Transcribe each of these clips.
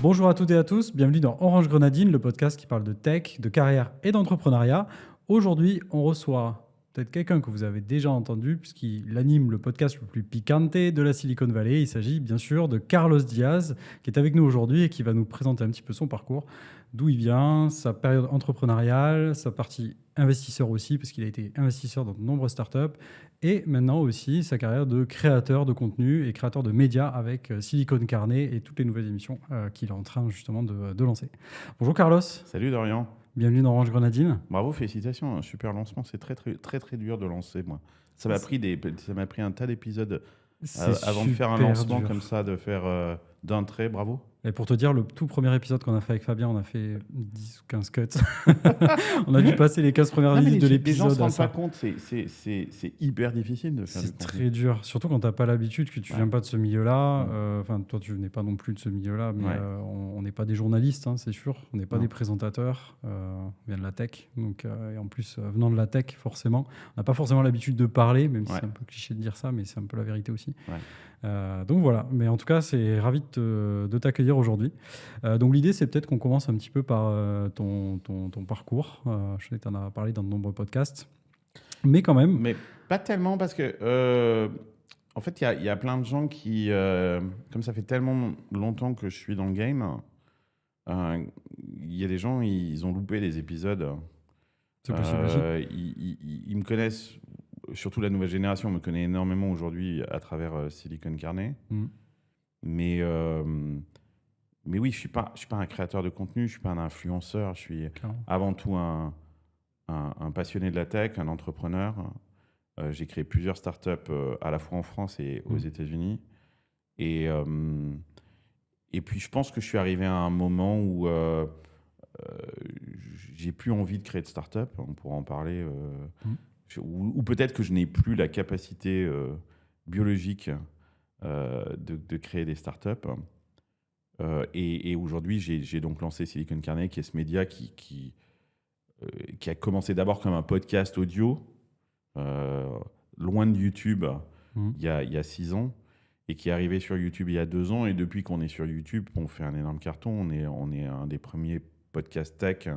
Bonjour à toutes et à tous, bienvenue dans Orange Grenadine, le podcast qui parle de tech, de carrière et d'entrepreneuriat. Aujourd'hui, on reçoit peut-être quelqu'un que vous avez déjà entendu puisqu'il anime le podcast le plus picante de la Silicon Valley. Il s'agit bien sûr de Carlos Diaz qui est avec nous aujourd'hui et qui va nous présenter un petit peu son parcours, d'où il vient, sa période entrepreneuriale, sa partie investisseur aussi parce qu'il a été investisseur dans de nombreuses startups et maintenant aussi sa carrière de créateur de contenu et créateur de médias avec Silicon Carnet et toutes les nouvelles émissions qu'il est en train justement de lancer. Bonjour Carlos. Salut Dorian. Bienvenue dans Orange Grenadine. Bravo, félicitations, un super lancement. C'est très dur de lancer, moi. Ça m'a pris un tas d'épisodes avant de faire un lancement dur. Comme ça, de faire d'un trait. Bravo. Et pour te dire, le tout premier épisode qu'on a fait avec Fabien, on a fait 10 ou 15 cuts. On a dû passer les 15 premières minutes de l'épisode. Les gens ne se rendent pas compte, c'est hyper difficile de faire du contenu. C'est très dur, surtout quand tu n'as pas l'habitude, que tu ne viens pas de ce milieu-là. Enfin, toi, tu n'es pas non plus de ce milieu-là, mais on n'est pas des journalistes, hein, c'est sûr. On n'est pas des présentateurs. On vient de la tech. Donc, et en plus, venant de la tech, forcément, on n'a pas forcément l'habitude de parler, même si c'est un peu cliché de dire ça, mais c'est un peu la vérité aussi. Donc voilà, mais en tout cas, c'est ravi de t'accueillir aujourd'hui. Donc l'idée, c'est peut-être qu'on commence un petit peu par ton parcours. Je sais que tu en as parlé dans de nombreux podcasts, mais quand même... Mais pas tellement, parce que en fait, il y a plein de gens qui, comme ça fait tellement longtemps que je suis dans le game, il y a des gens, ils ont loupé les épisodes. C'est possible aussi. Ils me connaissent... Surtout la nouvelle génération me connaît énormément aujourd'hui à travers Silicon Carnet. Mais oui, je suis pas un créateur de contenu, je ne suis pas un influenceur. Je suis avant tout un passionné de la tech, un entrepreneur. J'ai créé plusieurs startups à la fois en France et aux États-Unis. Et puis, je pense que je suis arrivé à un moment où j'ai plus envie de créer de startup. On pourra en parler. Ou peut-être que je n'ai plus la capacité biologique de créer des startups. Et aujourd'hui, j'ai donc lancé Silicon Carnet, qui est ce média qui a commencé d'abord comme un podcast audio, loin de YouTube, il y a 6 ans, et qui est arrivé sur YouTube il y a 2 ans. Et depuis qu'on est sur YouTube, on fait un énorme carton. On est un des premiers podcasts tech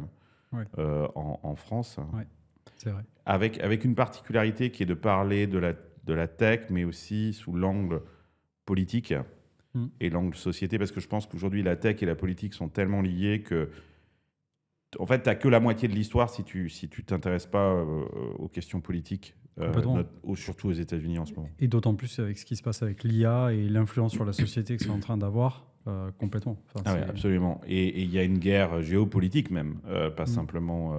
en France. Ouais. C'est vrai. Avec une particularité qui est de parler de la tech, mais aussi sous l'angle politique et l'angle société, parce que je pense qu'aujourd'hui, la tech et la politique sont tellement liées que, en fait, tu n'as que la moitié de l'histoire si tu t'intéresses pas aux questions politiques, surtout aux États-Unis en ce moment. Et d'autant plus avec ce qui se passe avec l'IA et l'influence sur la société que c'est en train d'avoir, complètement. Enfin, oui, absolument. Et il y a une guerre géopolitique même, pas simplement...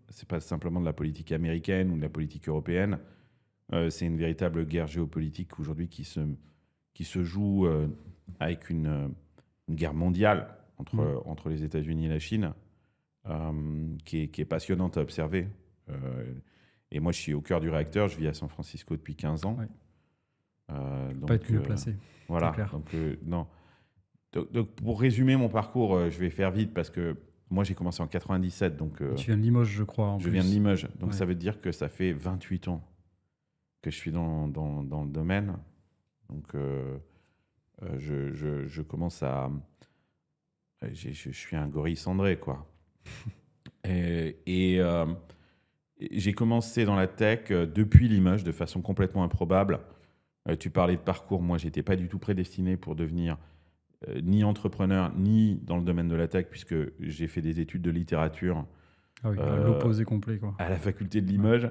c'est pas simplement de la politique américaine ou de la politique européenne. C'est une véritable guerre géopolitique aujourd'hui qui se joue avec une guerre mondiale entre les États-Unis et la Chine, qui est passionnante à observer. Et moi, je suis au cœur du réacteur. Je vis à San Francisco depuis 15 ans. Donc, pas être mieux placé. Voilà. Donc, pour résumer mon parcours, je vais faire vite parce que moi, j'ai commencé en 97. Donc, tu viens de Limoges, je crois. Je viens de Limoges. Donc, ça veut dire que ça fait 28 ans que je suis dans le domaine. Donc, je commence à... Je suis un gorille cendré, quoi. et j'ai commencé dans la tech depuis Limoges, de façon complètement improbable. Tu parlais de parcours. Moi, je n'étais pas du tout prédestiné pour devenir... ni entrepreneur, ni dans le domaine de la tech, puisque j'ai fait des études de littérature. Ah oui, l'opposé complet, quoi. À la faculté de Limoges.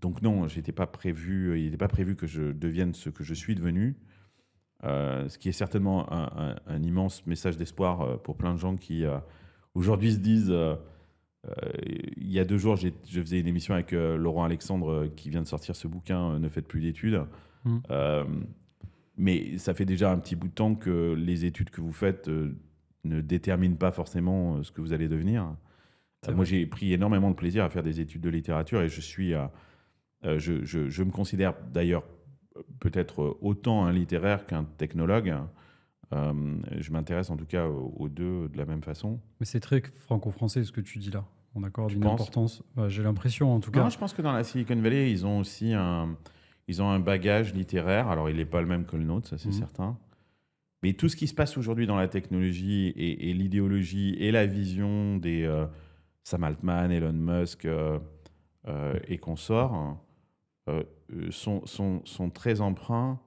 Donc non, il n'était pas prévu que je devienne ce que je suis devenu. Ce qui est certainement un immense message d'espoir pour plein de gens qui aujourd'hui se disent... il y a 2 jours, je faisais une émission avec Laurent Alexandre qui vient de sortir ce bouquin « Ne faites plus d'études ». Mais ça fait déjà un petit bout de temps que les études que vous faites ne déterminent pas forcément ce que vous allez devenir. Moi, j'ai pris énormément de plaisir à faire des études de littérature et je me considère d'ailleurs peut-être autant un littéraire qu'un technologue. Je m'intéresse en tout cas aux deux de la même façon. Mais c'est très franco-français ce que tu dis là. On accorde une importance. J'ai l'impression en tout cas. Non, je pense que dans la Silicon Valley, ils ont aussi un bagage littéraire. Alors, il n'est pas le même que le nôtre, ça c'est certain. Mais tout ce qui se passe aujourd'hui dans la technologie et l'idéologie et la vision des Sam Altman, Elon Musk et consorts sont très emprunts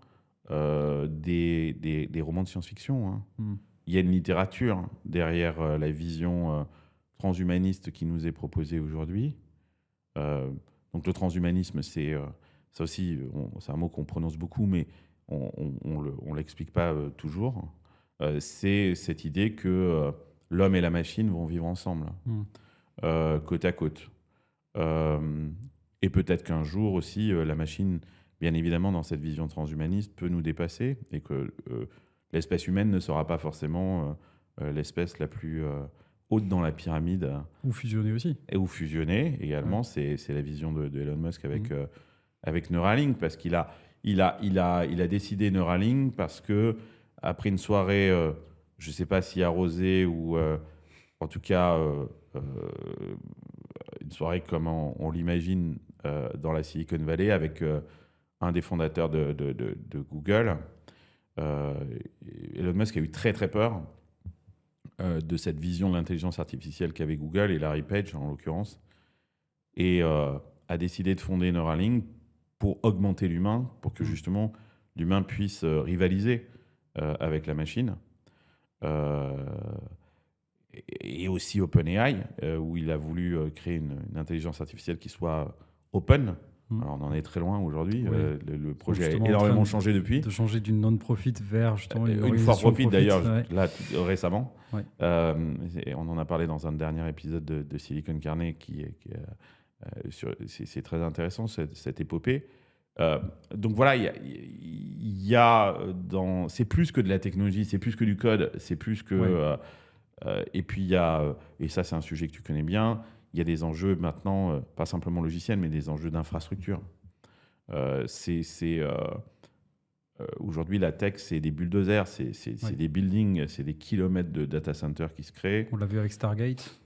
des romans de science-fiction. Hein. Il y a une littérature derrière la vision transhumaniste qui nous est proposée aujourd'hui. Donc le transhumanisme, ça aussi, c'est un mot qu'on prononce beaucoup, mais on ne l'explique pas toujours. C'est cette idée que l'homme et la machine vont vivre ensemble, côte à côte. Et peut-être qu'un jour aussi, la machine, bien évidemment, dans cette vision transhumaniste, peut nous dépasser et que l'espèce humaine ne sera pas forcément l'espèce la plus haute dans la pyramide. Ou fusionner aussi. Ou fusionner également. Ouais. C'est la vision de Elon Musk avec Neuralink, parce qu'il a décidé Neuralink parce que après une soirée, je ne sais pas si arrosée ou en tout cas une soirée comme on l'imagine dans la Silicon Valley avec un des fondateurs de Google, Elon Musk a eu très très peur de cette vision de l'intelligence artificielle qu'avait Google et Larry Page en l'occurrence, et a décidé de fonder Neuralink pour augmenter l'humain, pour que justement l'humain puisse rivaliser avec la machine. Et aussi OpenAI, où il a voulu créer une intelligence artificielle qui soit open. Alors on en est très loin aujourd'hui. Oui. Le projet a énormément changé depuis. De changer d'une non-profit vers justement une for-profit d'ailleurs, là récemment. Ouais. On en a parlé dans un dernier épisode de Silicon Carnet c'est très intéressant cette épopée. Donc voilà, c'est plus que de la technologie, c'est plus que du code, c'est plus que... Ouais. Et puis il y a, et ça c'est un sujet que tu connais bien, il y a des enjeux maintenant, pas simplement logiciels, mais des enjeux d'infrastructure. Aujourd'hui, la tech, c'est des bulldozers, c'est des buildings, c'est des kilomètres de data centers qui se créent. On l'a vu avec Stargate.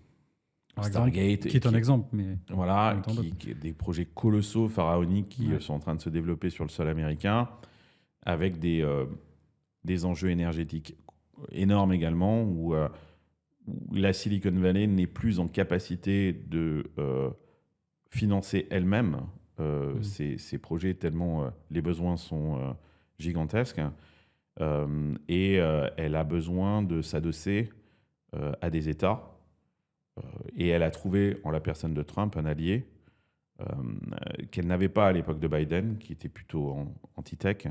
Stargate, qui est un exemple, mais voilà, qui des projets colossaux, pharaoniques qui sont en train de se développer sur le sol américain, avec des enjeux énergétiques énormes également, où la Silicon Valley n'est plus en capacité de financer elle-même ces projets, tellement les besoins sont gigantesques, et elle a besoin de s'adosser à des États. Et elle a trouvé, en la personne de Trump, un allié qu'elle n'avait pas à l'époque de Biden, qui était plutôt anti-tech.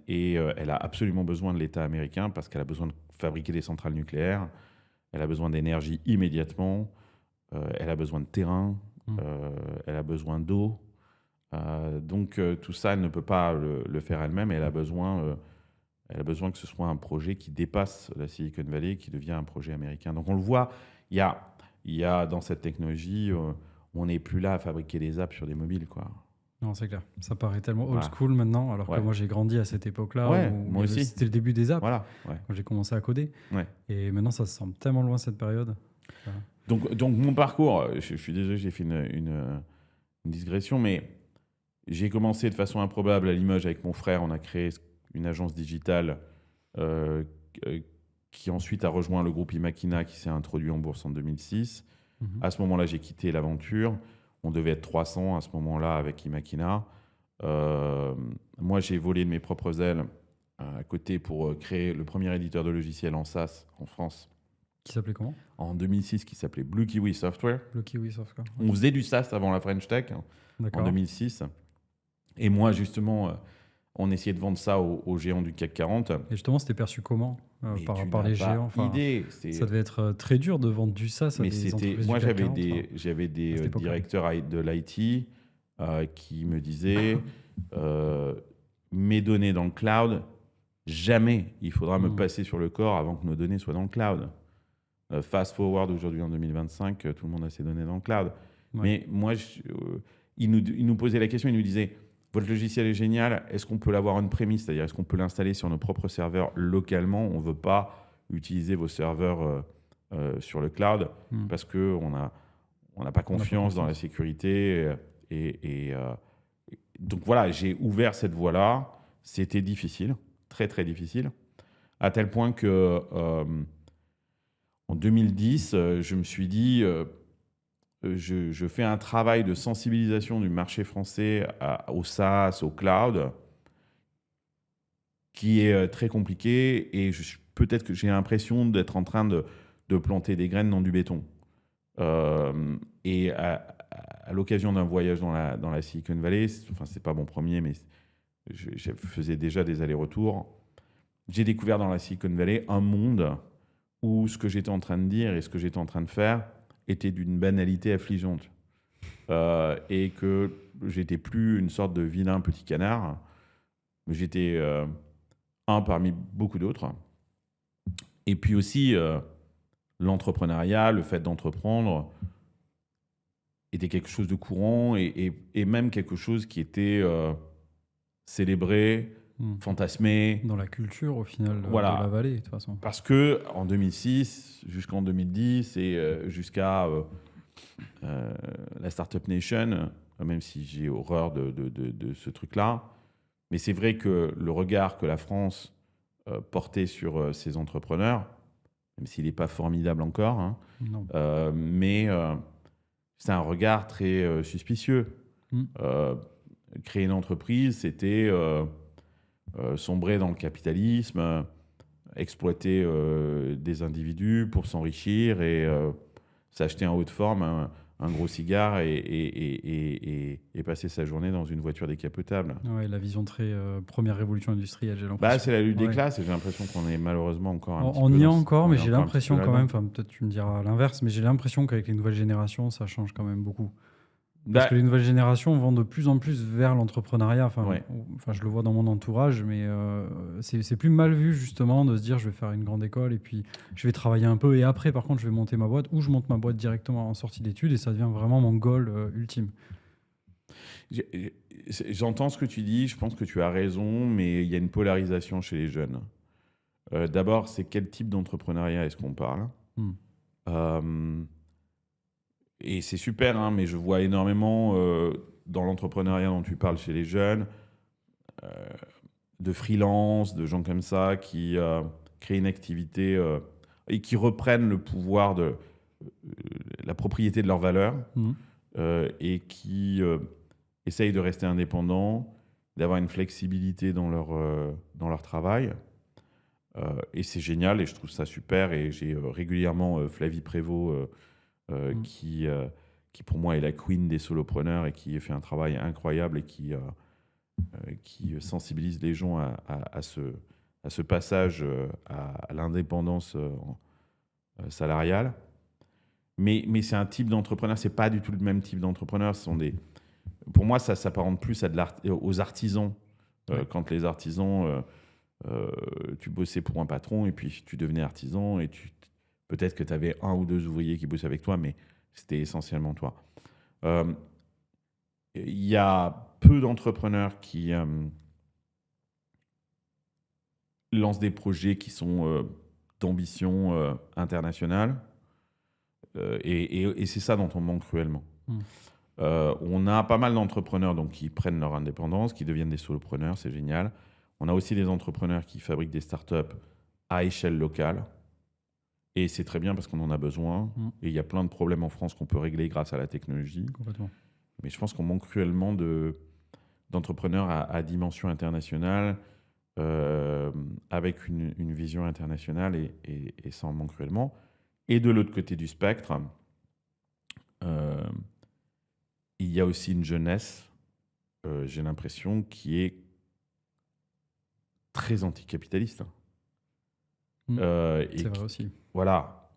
Et elle a absolument besoin de l'État américain parce qu'elle a besoin de fabriquer des centrales nucléaires, elle a besoin d'énergie immédiatement, elle a besoin de terrain, elle a besoin d'eau. Donc tout ça, elle ne peut pas le faire elle-même, et elle a besoin que ce soit un projet qui dépasse la Silicon Valley, qui devient un projet américain. Donc on le voit, il y a dans cette technologie, on n'est plus là à fabriquer des apps sur des mobiles, quoi. Non, c'est clair. Ça paraît tellement old school maintenant, alors que moi j'ai grandi à cette époque-là, où moi aussi. C'était le début des apps, quand j'ai commencé à coder. Et maintenant ça semble tellement loin, cette période. Donc mon parcours, je suis désolé, j'ai fait une digression, mais j'ai commencé de façon improbable à Limoges avec mon frère. On a créé une agence digitale qui ensuite a rejoint le groupe Imakina, qui s'est introduit en bourse en 2006. À ce moment-là, j'ai quitté l'aventure. On devait être 300 à ce moment-là avec Imakina. Moi, j'ai volé de mes propres ailes à côté pour créer le premier éditeur de logiciels en SaaS en France. Qui s'appelait comment ? En 2006, qui s'appelait Blue Kiwi Software. Blue Kiwi Software. On faisait du SaaS avant la French Tech, en 2006. Et moi, justement, on essayait de vendre ça aux géants du CAC 40. Et justement, c'était perçu comment par les géants? Ça devait être très dur de vendre du SaaS à des entreprises moi, du CAC 40. j'avais des directeurs de l'IT qui me disaient mes données dans le cloud, jamais il faudra me passer sur le corps avant que nos données soient dans le cloud. Fast forward, aujourd'hui en 2025, tout le monde a ses données dans le cloud. Mais moi, ils nous posaient la question, ils nous disaient: votre logiciel est génial, est-ce qu'on peut l'avoir on-premise, c'est-à-dire est-ce qu'on peut l'installer sur nos propres serveurs localement? On ne veut pas utiliser vos serveurs sur le cloud parce qu'on n'a pas confiance dans la sécurité. Donc voilà, j'ai ouvert cette voie-là. C'était difficile, très très difficile, à tel point que en 2010, je me suis dit, je fais un travail de sensibilisation du marché français au SaaS, au cloud, qui est très compliqué, et peut-être que j'ai l'impression d'être en train de planter des graines dans du béton. Et à l'occasion d'un voyage dans la Silicon Valley, enfin c'est pas mon premier, mais je faisais déjà des allers-retours, j'ai découvert dans la Silicon Valley un monde où ce que j'étais en train de dire et ce que j'étais en train de faire était d'une banalité affligeante. Et que j'étais plus une sorte de vilain petit canard, mais j'étais un parmi beaucoup d'autres. Et puis aussi, l'entrepreneuriat, le fait d'entreprendre, était quelque chose de courant et même quelque chose qui était célébré, fantasmé. Dans la culture, au final, Voilà. de la vallée, de toute façon. Parce qu'en 2006, jusqu'en 2010 et jusqu'à la Startup Nation, même si j'ai horreur de ce truc-là, mais c'est vrai que le regard que la France portait sur ses entrepreneurs, même s'il n'est pas formidable encore, hein, mais c'est un regard très suspicieux. Créer une entreprise, c'était sombrer dans le capitalisme, exploiter des individus pour s'enrichir et s'acheter en haute forme un gros cigare et passer sa journée dans une voiture décapotable. Ouais, la vision très première révolution industrielle, j'ai l'impression. C'est la lutte des classes et j'ai l'impression qu'on est malheureusement encore un petit peu... On y est encore, mais j'ai l'impression quand même, enfin peut-être tu me diras l'inverse, mais j'ai l'impression qu'avec les nouvelles générations, ça change quand même beaucoup. Parce que les nouvelles générations vont de plus en plus vers l'entrepreneuriat. Enfin, je le vois dans mon entourage, mais c'est plus mal vu justement de se dire je vais faire une grande école et puis je vais travailler un peu et après par contre je vais monter ma boîte ou je monte ma boîte directement en sortie d'études et ça devient vraiment mon goal ultime. J'entends ce que tu dis, je pense que tu as raison, mais il y a une polarisation chez les jeunes. D'abord, c'est quel type d'entrepreneuriat est-ce qu'on parle et c'est super, hein, mais je vois énormément dans l'entrepreneuriat dont tu parles chez les jeunes, de freelance, de gens comme ça qui créent une activité et qui reprennent le pouvoir de la propriété de leurs valeurs et qui essayent de rester indépendants, d'avoir une flexibilité dans leur travail. Et c'est génial et je trouve ça super. Et j'ai régulièrement Flavie Prévost qui pour moi est la queen des solopreneurs et qui fait un travail incroyable et qui sensibilise les gens à ce passage à l'indépendance salariale. Mais c'est un type d'entrepreneur, c'est pas du tout le même type d'entrepreneur. Pour moi, ça s'apparente plus aux artisans. Quand les artisans, tu bossais pour un patron et puis tu devenais artisan et peut-être que tu avais un ou deux ouvriers qui bossaient avec toi, mais c'était essentiellement toi. Il y a peu d'entrepreneurs qui lancent des projets qui sont d'ambition internationale. Et c'est ça dont on manque cruellement. On a pas mal d'entrepreneurs donc, qui prennent leur indépendance, qui deviennent des solopreneurs, c'est génial. On a aussi des entrepreneurs qui fabriquent des startups à échelle locale. Et c'est très bien parce qu'on en a besoin. Et il y a plein de problèmes en France qu'on peut régler grâce à la technologie. Complètement. Mais je pense qu'on manque cruellement d'entrepreneurs à dimension internationale, avec une vision internationale, et ça en manque cruellement. Et de l'autre côté du spectre, il y a aussi une jeunesse, j'ai l'impression, qui est très anticapitaliste. C'est vrai aussi. Voilà,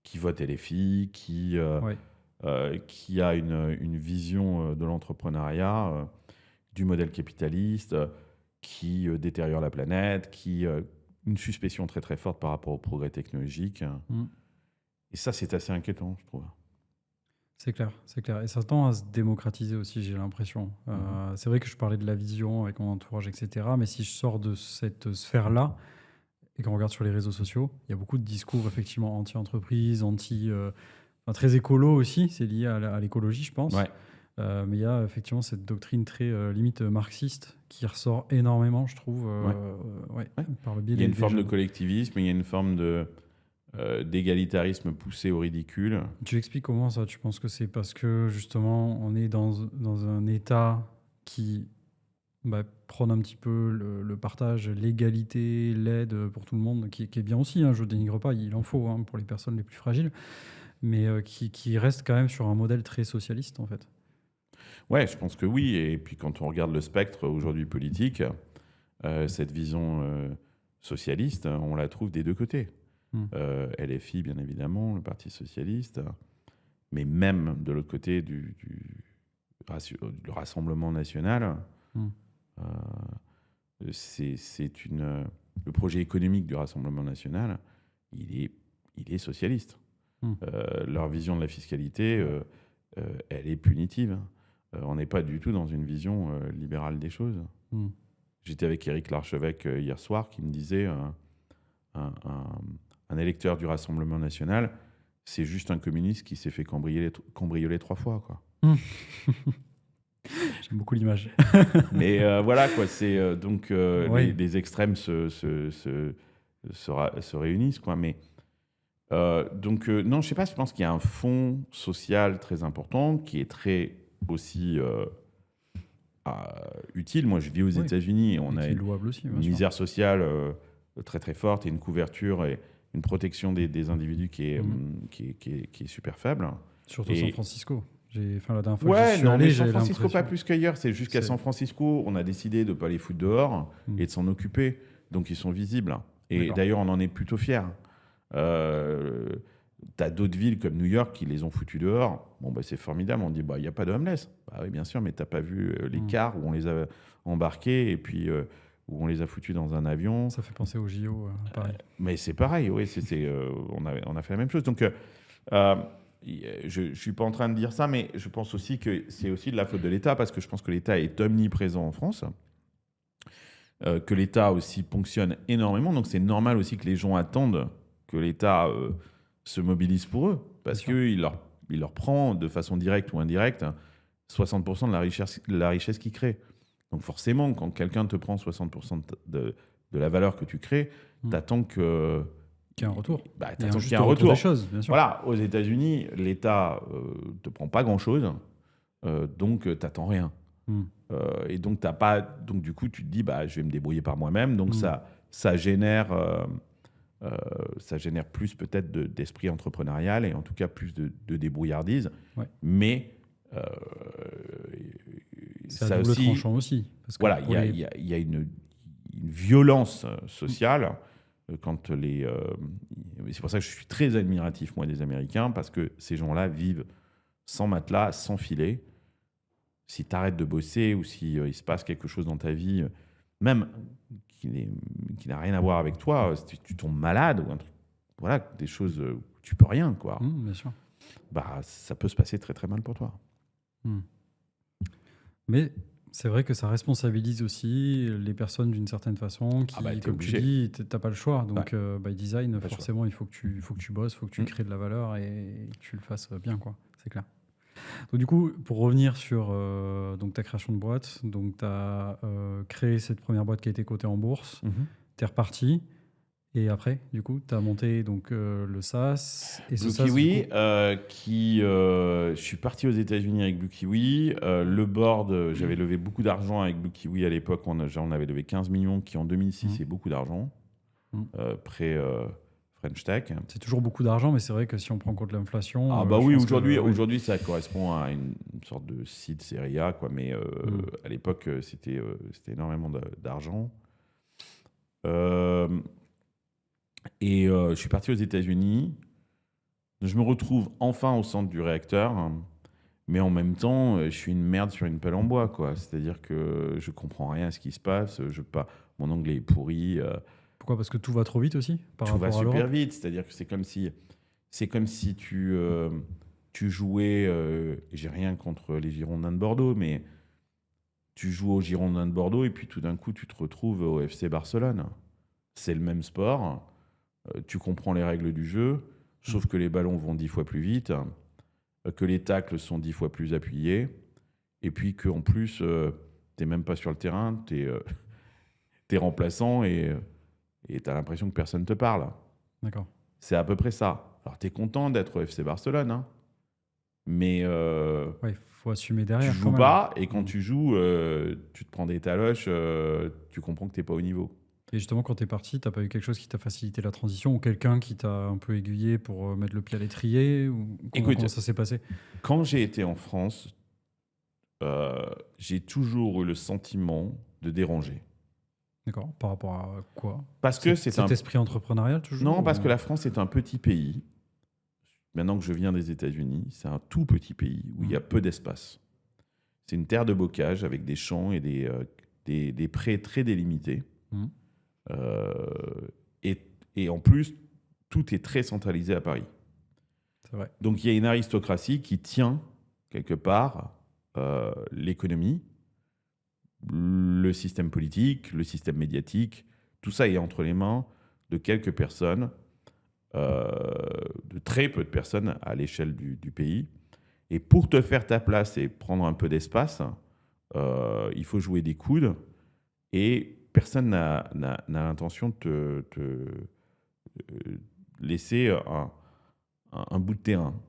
qui vote LFI, qui a une vision de l'entrepreneuriat, du modèle capitaliste, qui détériore la planète, qui une suspicion très très forte par rapport au progrès technologique. Et ça, c'est assez inquiétant, je trouve. C'est clair, c'est clair. Et ça tend à se démocratiser aussi, j'ai l'impression. C'est vrai que je parlais de la vision avec mon entourage, etc. Mais si je sors de cette sphère-là et qu'on regarde sur les réseaux sociaux, il y a beaucoup de discours effectivement anti-entreprise, très écolo aussi. C'est lié à l'écologie, je pense. Mais il y a effectivement cette doctrine très limite marxiste qui ressort énormément, je trouve, par le biais Il y a une des forme de jeunes. collectivisme, il y a une forme d'égalitarisme poussé au ridicule. Tu expliques comment ça? Tu penses que c'est parce que justement on est dans un État qui prône un petit peu le partage, l'égalité, l'aide pour tout le monde, qui est bien aussi, hein, je ne dénigre pas, il en faut hein, pour les personnes les plus fragiles, mais qui reste quand même sur un modèle très socialiste en fait. Ouais, je pense que oui. Et puis quand on regarde le spectre aujourd'hui politique, cette vision socialiste, on la trouve des deux côtés. LFI, bien évidemment, le Parti socialiste, mais même de l'autre côté du le Rassemblement national, le projet économique du Rassemblement national, il est socialiste. Leur vision de la fiscalité, elle est punitive. On n'est pas du tout dans une vision libérale des choses. J'étais avec Éric Larchevêque hier soir qui me disait un électeur du Rassemblement national, c'est juste un communiste qui s'est fait cambrioler 3 fois, quoi. J'aime beaucoup l'image. Mais voilà, quoi. C'est donc les extrêmes se réunissent, quoi. Mais non, je sais pas. Je pense qu'il y a un fond social très important qui est très aussi utile. Moi, je vis aux États-Unis et on a une misère sociale très très forte et une couverture et une protection des individus qui est super faible. Surtout San Francisco. La dernière fois Ouais, que je suis allé, mais San Francisco pas plus qu'ailleurs. C'est jusqu'à San Francisco, on a décidé de ne pas les foutre dehors et de s'en occuper. Donc ils sont visibles. Et d'ailleurs, on en est plutôt fiers. T'as d'autres villes comme New York qui les ont foutus dehors. Bon, c'est formidable. On dit, il n'y a pas de homeless. Bah oui, bien sûr, mais t'as pas vu les cars où on les a embarqués et puis où on les a foutus dans un avion. Ça fait penser aux JO, pareil. Mais c'est pareil, oui. On a fait la même chose. Donc, je ne suis pas en train de dire ça, mais je pense aussi que c'est aussi de la faute de l'État parce que je pense que l'État est omniprésent en France. Que l'État aussi ponctionne énormément. Donc, c'est normal aussi que les gens attendent que l'État se mobilise pour eux, parce qu'il leur prend de façon directe ou indirecte 60% de la richesse qu'il crée. Donc forcément, quand quelqu'un te prend 60% de la valeur que tu crées, t'attends qu'il y ait un retour. T'attends qu'il y ait un retour. Des choses, bien sûr. Voilà, aux États-Unis, l'État te prend pas grand-chose, donc t'attends rien. Et donc donc du coup, tu te dis, je vais me débrouiller par moi-même. Donc ça génère plus peut-être d'esprit entrepreneurial et en tout cas plus de débrouillardise. Ouais. Mais c'est à double tranchant aussi. Parce que voilà, il y a une violence sociale quand c'est pour ça que je suis très admiratif, moi, des Américains, parce que ces gens-là vivent sans matelas, sans filet. Si tu arrêtes de bosser ou s'il se passe quelque chose dans ta vie, même qui n'a rien à voir avec toi, si tu tombes malade ou un truc, voilà, des choses où tu peux rien, quoi. Bien sûr. Ça peut se passer très très mal pour toi. Mais c'est vrai que ça responsabilise aussi les personnes d'une certaine façon qui, comme tu dis, tu n'as pas le choix. Donc, by design, forcément, il faut que tu bosses, il faut que tu crées de la valeur et que tu le fasses bien, quoi. C'est clair. Donc, du coup, pour revenir sur donc, ta création de boîte, donc tu as créé cette première boîte qui a été cotée en bourse, tu es reparti. Et après, du coup, tu as monté donc, le SaaS. Et Blue Kiwi, je suis parti aux États-Unis avec Blue Kiwi. Le board, j'avais levé beaucoup d'argent avec Blue Kiwi à l'époque. On avait levé 15 millions, qui en 2006, c'est beaucoup d'argent. French Tech. C'est toujours beaucoup d'argent, mais c'est vrai que si on prend en compte l'inflation... oui, aujourd'hui, ça correspond à une sorte de seed série A, quoi. Mais à l'époque, c'était énormément d'argent. Et je suis parti aux États-Unis. Je me retrouve enfin au centre du réacteur, mais en même temps, je suis une merde sur une pelle en bois, quoi. C'est-à-dire que je comprends rien à ce qui se passe. Mon anglais est pourri. Pourquoi ? Parce que tout va trop vite aussi tout va super vite. C'est-à-dire que c'est comme si tu jouais. J'ai rien contre les Girondins de Bordeaux, mais tu joues aux Girondins de Bordeaux et puis tout d'un coup, tu te retrouves au FC Barcelone. C'est le même sport. Tu comprends les règles du jeu, sauf que les ballons vont 10 fois plus vite, que les tacles sont 10 fois plus appuyés, et puis qu'en plus, t'es même pas sur le terrain, t'es remplaçant et t'as l'impression que personne te parle. D'accord. C'est à peu près ça. Alors, t'es content d'être au FC Barcelone, hein, mais Ouais, il faut assumer tu derrière quand joues même. pas, et quand tu joues, tu te prends des taloches, tu comprends que t'es pas au niveau. Et justement, quand tu es parti, t'as pas eu quelque chose qui t'a facilité la transition ou quelqu'un qui t'a un peu aiguillé pour mettre le pied à l'étrier ou comment Écoute, ça s'est passé? quand j'ai été en France, j'ai toujours eu le sentiment de déranger. D'accord. Par rapport à quoi? Parce que c'est Cet esprit entrepreneurial toujours Non, parce ou- que la France est un petit pays. Maintenant que je viens des États-Unis, c'est un tout petit pays où il y a peu d'espace. C'est une terre de bocage avec des champs et des prés très délimités. Mhm. Euh, et en plus, tout est très centralisé à Paris. C'est vrai. Donc il y a une aristocratie qui tient quelque part l'économie, le système politique, le système médiatique. Tout ça est entre les mains de quelques personnes, de très peu de personnes à l'échelle du pays. Et pour te faire ta place et prendre un peu d'espace, il faut jouer des coudes. Et personne n'a l'intention de te laisser un bout de terrain.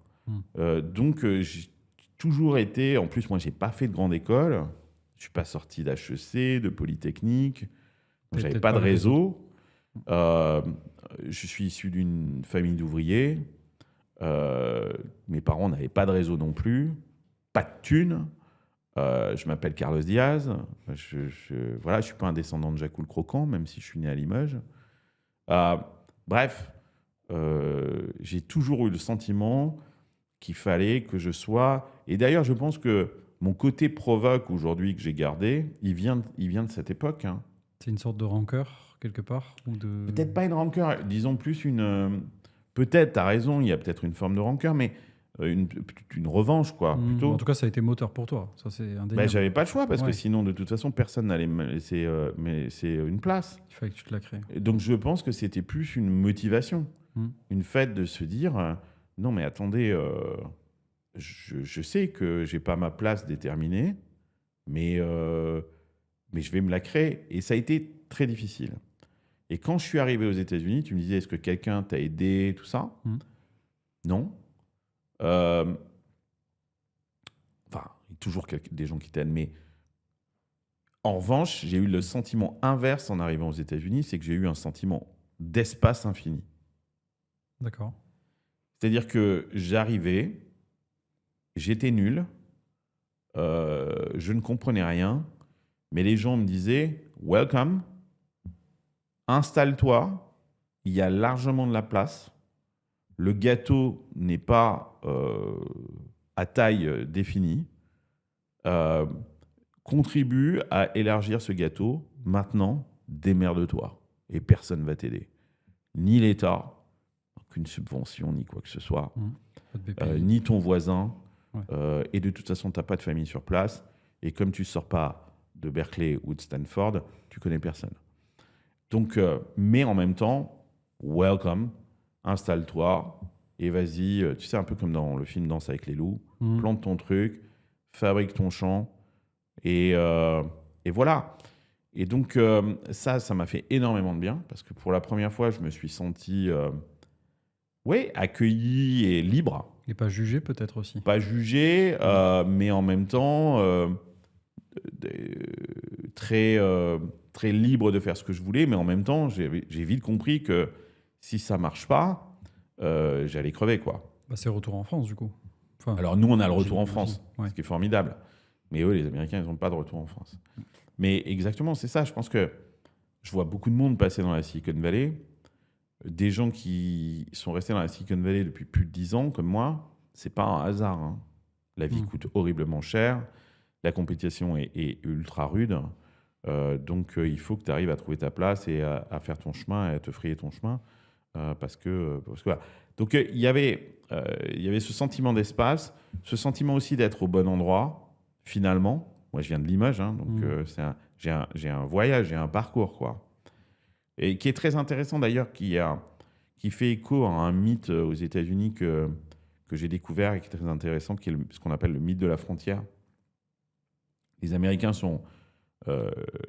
Donc, j'ai toujours été... En plus, moi, j'ai pas fait de grande école. Je suis pas sorti d'HEC, de Polytechnique. T'avais J'avais peut-être pas de le réseau. Je suis issu d'une famille d'ouvriers. Mes parents n'avaient pas de réseau non plus. Pas de thunes. Je m'appelle Carlos Diaz. Voilà, je suis pas un descendant de Jacques le Croquant, même si je suis né à Limoges. Bref, j'ai toujours eu le sentiment qu'il fallait que je sois... Et d'ailleurs, je pense que mon côté provoque aujourd'hui que j'ai gardé, il vient de cette époque. Hein. C'est une sorte de rancœur quelque part ou de... Peut-être pas une rancœur, disons plus une... Peut-être, tu as raison, il y a peut-être une forme de rancœur, mais une revanche, quoi, plutôt. En tout cas, ça a été moteur pour toi. Ça, c'est indéniable. Ben, j'avais pas le choix, parce que Ouais. sinon, de toute façon, personne n'allait me laisser une place. Il fallait que tu te la crées. Et donc, je pense que c'était plus une motivation, une fête de se dire non, mais attendez, je sais que j'ai pas ma place déterminée, mais je vais me la créer. Et ça a été très difficile. Et quand je suis arrivé aux États-Unis, tu me disais, est-ce que quelqu'un t'a aidé, tout ça? Non. Enfin, il y a toujours des gens qui t'aident, mais en revanche, j'ai eu le sentiment inverse en arrivant aux États-Unis, c'est que j'ai eu un sentiment d'espace infini. D'accord. C'est-à-dire que j'arrivais, j'étais nul, je ne comprenais rien, mais les gens me disaient « Welcome, installe-toi, il y a largement de la place, le gâteau n'est pas à taille définie, contribue à élargir ce gâteau, maintenant, démerde-toi, et personne ne va t'aider. Ni l'État, aucune subvention, ni quoi que ce soit, ni ton voisin, et de toute façon, tu n'as pas de famille sur place, et comme tu ne sors pas de Berkeley ou de Stanford, tu connais personne. Donc, mais en même temps, welcome, installe-toi, et vas-y, tu sais, un peu comme dans le film Danse avec les loups, plante ton truc, fabrique ton champ, et voilà. Et donc, ça m'a fait énormément de bien, parce que pour la première fois, je me suis senti accueilli et libre. Et pas jugé peut-être aussi. Pas jugé, mais en même temps très, très libre de faire ce que je voulais, mais en même temps, j'ai vite compris que si ça marche pas, j'allais crever, quoi. Bah, c'est retour en France, du coup. Enfin, alors, nous, on a le retour en France, ouais. ce qui est formidable. Mais eux, les Américains, ils n'ont pas de retour en France. Mais exactement, c'est ça. Je pense que je vois beaucoup de monde passer dans la Silicon Valley. Des gens qui sont restés dans la Silicon Valley depuis plus de 10 ans, comme moi, c'est pas un hasard. Hein. La vie coûte horriblement cher. La compétition est ultra rude. Donc, il faut que tu arrives à trouver ta place et à faire ton chemin et à te frayer ton chemin. Parce que voilà. Donc, il y avait ce sentiment d'espace, ce sentiment aussi d'être au bon endroit, finalement. Moi, je viens de Limoges, hein, donc j'ai un voyage, j'ai un parcours, quoi. Et qui est très intéressant, d'ailleurs, qui fait écho à un mythe aux États-Unis que j'ai découvert et qui est très intéressant, qui est ce qu'on appelle le mythe de la frontière. Les Américains sont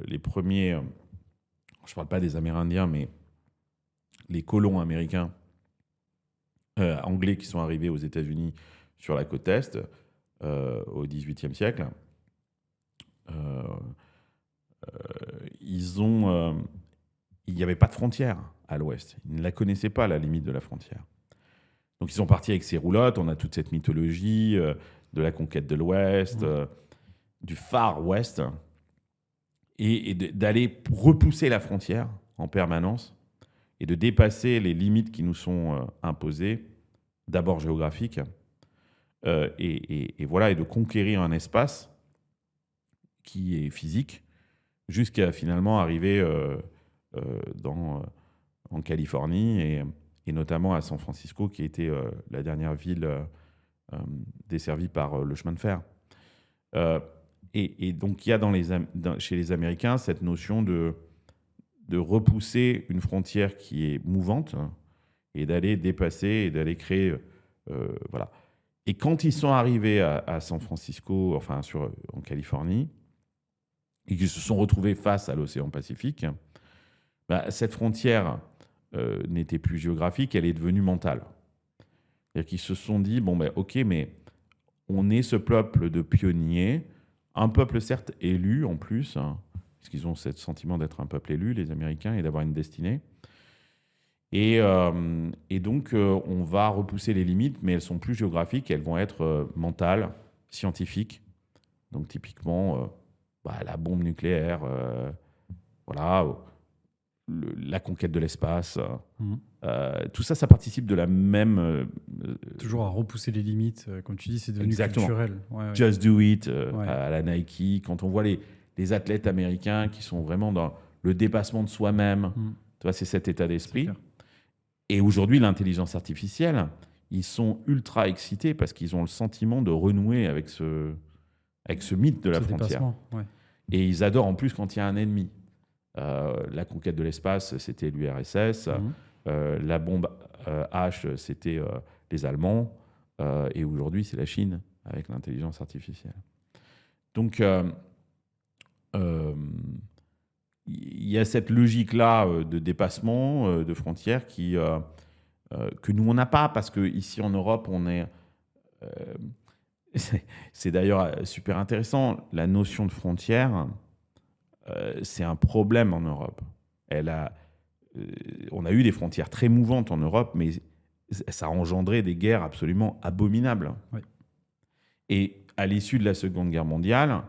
les premiers, je ne parle pas des Amérindiens, mais les colons américains, anglais qui sont arrivés aux États-Unis sur la côte Est au XVIIIe siècle. Il n'y avait pas de frontière à l'ouest. Ils ne la connaissaient pas, la limite de la frontière. Donc ils sont partis avec ces roulottes. On a toute cette mythologie de la conquête de l'ouest, du Far West, et d'aller repousser la frontière en permanence et de dépasser les limites qui nous sont imposées, d'abord géographiques, et voilà, et de conquérir un espace qui est physique, jusqu'à finalement arriver en Californie et notamment à San Francisco, qui a été la dernière ville desservie par le chemin de fer. Et donc, il y a chez les Américains cette notion de repousser une frontière qui est mouvante et d'aller dépasser et d'aller créer... voilà. Et quand ils sont arrivés à San Francisco, enfin en Californie, et qu'ils se sont retrouvés face à l'océan Pacifique, cette frontière n'était plus géographique, elle est devenue mentale. C'est-à-dire qu'ils se sont dit, ok, mais on est ce peuple de pionniers, un peuple certes élu en plus, parce qu'ils ont ce sentiment d'être un peuple élu, les Américains, et d'avoir une destinée. Et donc, on va repousser les limites, mais elles sont plus géographiques, elles vont être mentales, scientifiques. Donc, typiquement, la bombe nucléaire, voilà, la conquête de l'espace. Tout ça, ça participe de la même... Toujours à repousser les limites, comme tu dis, c'est devenu culturel. Ouais. Just do it, à la Nike. Quand on voit les athlètes américains qui sont vraiment dans le dépassement de soi-même, tu vois, c'est cet état d'esprit. Et aujourd'hui, l'intelligence artificielle, ils sont ultra excités parce qu'ils ont le sentiment de renouer avec ce mythe de la frontière. Ouais. Et ils adorent en plus quand il y a un ennemi. La conquête de l'espace, c'était l'URSS. La bombe H, c'était les Allemands. Et aujourd'hui, c'est la Chine avec l'intelligence artificielle. Donc, il y a cette logique-là de dépassement de frontières que nous, on n'a pas, parce qu'ici en Europe, on est... c'est d'ailleurs super intéressant, la notion de frontière, c'est un problème en Europe. On a eu des frontières très mouvantes en Europe, mais ça a engendré des guerres absolument abominables. Oui. Et à l'issue de la Seconde Guerre mondiale,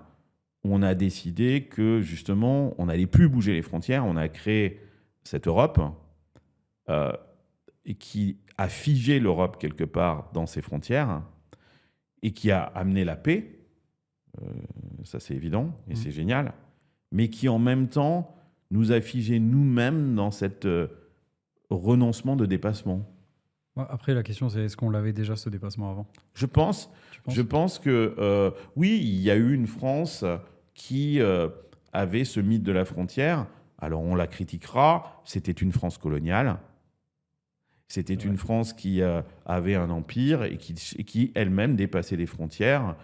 on a décidé que, justement, on n'allait plus bouger les frontières. On a créé cette Europe et qui a figé l'Europe quelque part dans ses frontières et qui a amené la paix. Ça, c'est évident et c'est génial. Mais qui, en même temps, nous a figé nous-mêmes dans cet renoncement de dépassement. Après, la question, c'est est-ce qu'on l'avait déjà, ce dépassement, avant ? Je pense que, oui, il y a eu une France qui avait ce mythe de la frontière. Alors, on la critiquera. C'était une France coloniale. C'était une France qui avait un empire et qui elle-même dépassait les frontières,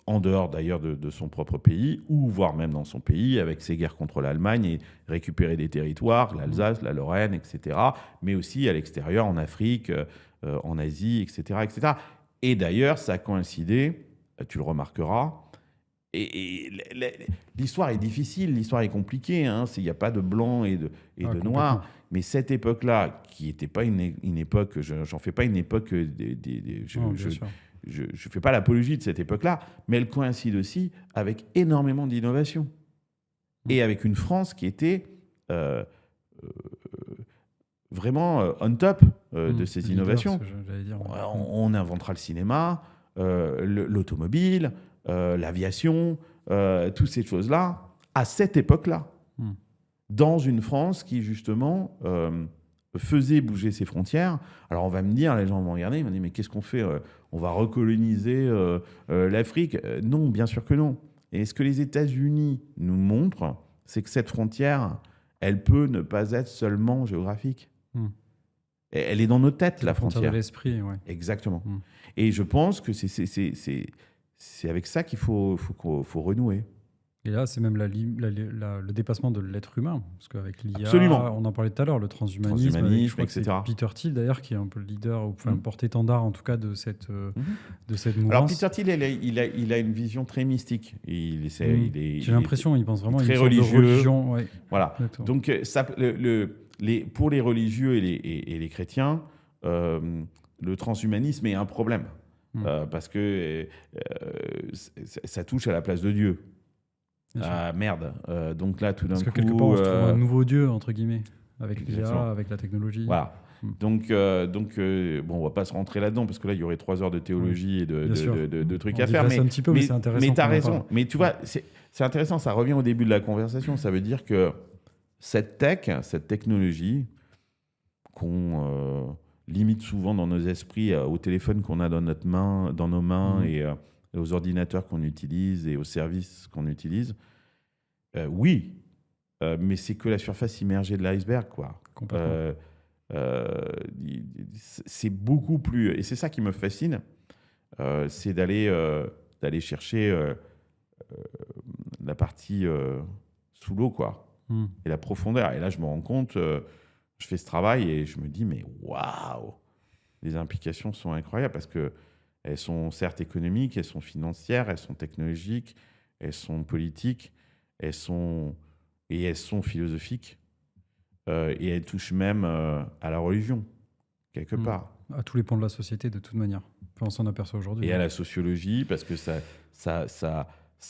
en dehors d'ailleurs de son propre pays, ou voire même dans son pays, avec ses guerres contre l'Allemagne et récupérer des territoires, l'Alsace, la Lorraine, etc. Mais aussi à l'extérieur, en Afrique, en Asie, etc., etc. Et d'ailleurs, ça a coïncidé, tu le remarqueras, et l'histoire est difficile, l'histoire est compliquée, il n'y a pas de blanc et de noir. Mais cette époque-là, qui n'était pas une époque, j'en fais pas une époque, je ne fais pas l'apologie de cette époque-là, mais elle coïncide aussi avec énormément d'innovation. Et avec une France qui était vraiment on top de ces innovations. On inventera le cinéma, l'automobile, l'aviation, toutes ces choses-là, à cette époque-là. Dans une France qui, justement, faisait bouger ses frontières. Alors, on va me dire, les gens vont regarder, ils vont me dire, mais qu'est-ce qu'on fait ? On va recoloniser l'Afrique ? Non, bien sûr que non. Et ce que les États-Unis nous montrent, c'est que cette frontière, elle peut ne pas être seulement géographique. Elle est dans nos têtes, la frontière. De l'esprit, ouais. Exactement. Et je pense que c'est c'est avec ça qu'il faut renouer. Et là, c'est même le dépassement de l'être humain. Parce qu'avec l'IA, Absolument. on en parlait tout à l'heure, le transhumanisme, je crois que c'est etc. Peter Thiel d'ailleurs, qui est un peu le leader, ou enfin, porte-étendard en tout cas de cette mouvance. Alors Peter Thiel, il a une vision très mystique. J'ai l'impression, il pense vraiment à une très sorte de religieux. religion. Ouais. Voilà. Exactement. Donc, pour les religieux et les chrétiens, le transhumanisme est un problème. Parce que ça touche à la place de Dieu. Ah merde. Donc là, tout d'un coup... Parce que quelque part, on se trouve un nouveau Dieu, entre guillemets, avec l'IA, avec la technologie. Voilà. Donc, bon, on va pas se rentrer là-dedans, parce que là, il y aurait 3 heures de théologie et de trucs à faire. Mais un petit peu, mais c'est intéressant. Mais tu as raison. Mais tu vois, c'est intéressant, ça revient au début de la conversation. Ça veut dire que cette technologie qu'on limite souvent dans nos esprits au téléphone qu'on a dans nos mains et aux ordinateurs qu'on utilise et aux services qu'on utilise, oui, mais c'est que la surface immergée de l'iceberg, quoi. Complètement. C'est beaucoup plus... Et c'est ça qui me fascine, c'est d'aller chercher la partie sous l'eau, quoi, et la profondeur. Et là, je me rends compte, je fais ce travail et je me dis, mais waouh, les implications sont incroyables, parce qu'elles sont certes économiques, elles sont financières, elles sont technologiques, elles sont politiques, elles sont philosophiques. Et elle touche même à la religion, quelque part. À tous les pans de la société, de toute manière. Enfin, on s'en aperçoit aujourd'hui. Et à la sociologie, parce que ça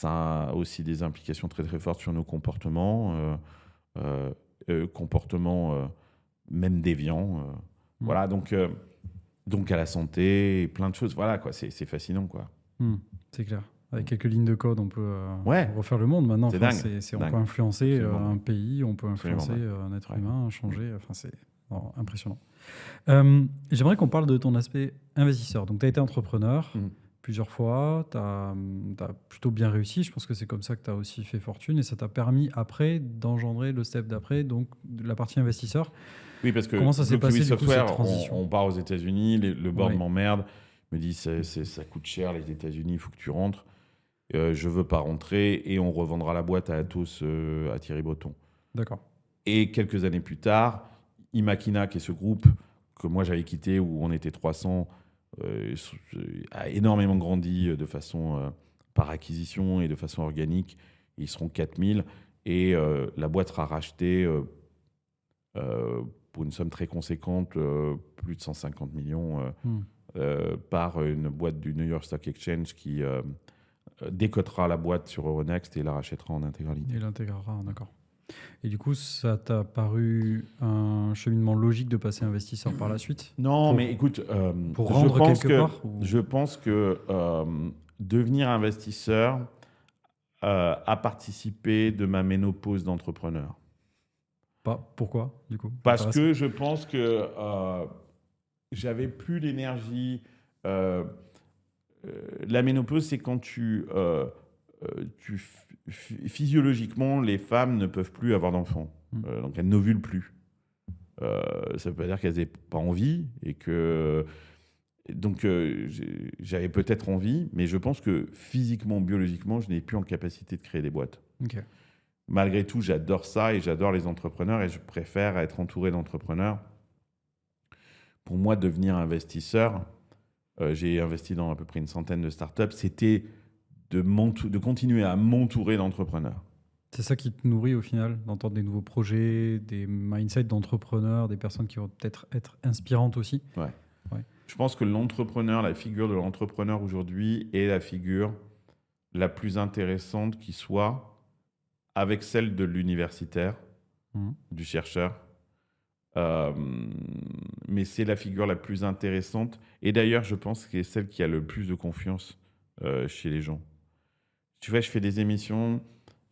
a aussi des implications très très fortes sur nos comportements, même déviants. Voilà, donc à la santé, plein de choses. Voilà, quoi, c'est fascinant, quoi. C'est clair. Avec quelques lignes de code, on peut refaire le monde maintenant. C'est dingue. On peut influencer un pays, on peut influencer Absolument. un être humain, changer. Enfin, c'est impressionnant. J'aimerais qu'on parle de ton aspect investisseur. Donc, tu as été entrepreneur plusieurs fois, tu as plutôt bien réussi. Je pense que c'est comme ça que tu as aussi fait fortune et ça t'a permis après d'engendrer le step d'après, donc la partie investisseur. Oui, parce que comment ça s'est passé du coup, cette Software, transition? on part aux États-Unis, le board m'emmerde, me dit ça coûte cher les États-Unis, il faut que tu rentres. Je veux pas rentrer et on revendra la boîte à Atos, à Thierry Breton. D'accord. Et quelques années plus tard, Imakina, qui est ce groupe que moi j'avais quitté où on était 300, a énormément grandi de façon par acquisition et de façon organique. Ils seront 4000 et la boîte sera rachetée pour une somme très conséquente, plus de 150 millions, par une boîte du New York Stock Exchange qui décotera la boîte sur Euronext et la rachètera en intégralité. Et l'intégrera, d'accord. Et du coup, ça t'a paru un cheminement logique de passer investisseur par la suite? Non, mais écoute, pour rendre quelque part je pense que devenir investisseur a participé de ma ménopause d'entrepreneur. Pourquoi, du coup? Parce que je pense que j'avais plus l'énergie. La ménopause, c'est quand physiologiquement, les femmes ne peuvent plus avoir d'enfants. Donc, elles n'ovulent plus. Ça veut pas dire qu'elles n'aient pas envie. Et que... Donc, j'avais peut-être envie, mais je pense que physiquement, biologiquement, je n'ai plus en capacité de créer des boîtes. Okay. Malgré tout, j'adore ça et j'adore les entrepreneurs et je préfère être entouré d'entrepreneurs. Pour moi, devenir investisseur, j'ai investi dans à peu près une centaine de startups, c'était de continuer à m'entourer d'entrepreneurs. C'est ça qui te nourrit au final, d'entendre des nouveaux projets, des mindsets d'entrepreneurs, des personnes qui vont peut-être être inspirantes aussi. Ouais. Je pense que l'entrepreneur, la figure de l'entrepreneur aujourd'hui est la figure la plus intéressante qui soit, avec celle de l'universitaire, du chercheur. Mais c'est la figure la plus intéressante. Et d'ailleurs, je pense que c'est celle qui a le plus de confiance chez les gens. Tu vois, je fais des émissions.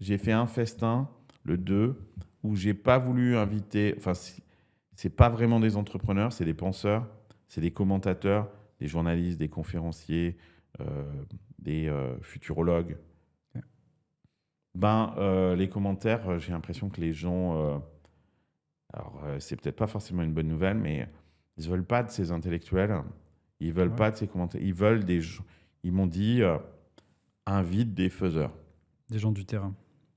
J'ai fait un festin, le 2, où j'ai pas voulu inviter... Enfin, c'est pas vraiment des entrepreneurs, c'est des penseurs, c'est des commentateurs, des journalistes, des conférenciers, des futurologues. Okay. Les commentaires, j'ai l'impression que les gens... alors, c'est peut-être pas forcément une bonne nouvelle, mais ils ne veulent pas de ces intellectuels. Ils ne veulent pas de ces commentaires. Ils veulent des gens. Ils m'ont dit, invite des faiseurs. Des gens du terrain.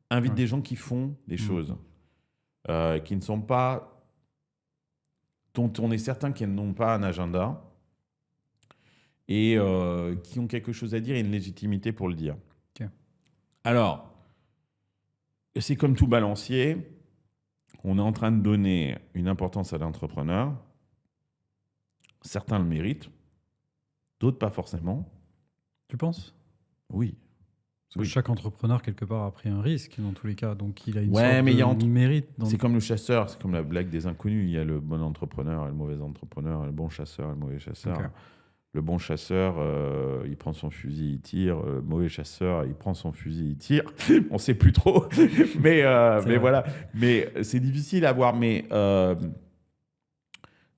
Invite des gens qui font des choses, qui ne sont pas... dont on est certain qu'ils n'ont pas un agenda et qui ont quelque chose à dire et une légitimité pour le dire. Okay. Alors, c'est comme tout balancier, on est en train de donner une importance à l'entrepreneur. Certains le méritent, d'autres pas forcément. Tu penses ? Oui. Parce que chaque entrepreneur, quelque part, a pris un risque dans tous les cas. Donc, il a une sorte de mérite. C'est comme le chasseur, c'est comme la blague des inconnus. Il y a le bon entrepreneur et le mauvais entrepreneur, le bon chasseur et le mauvais chasseur. Okay. Le bon chasseur, il prend son fusil, il tire. Le mauvais chasseur, il prend son fusil, il tire. On ne sait plus trop. mais voilà. Mais c'est difficile à voir. Mais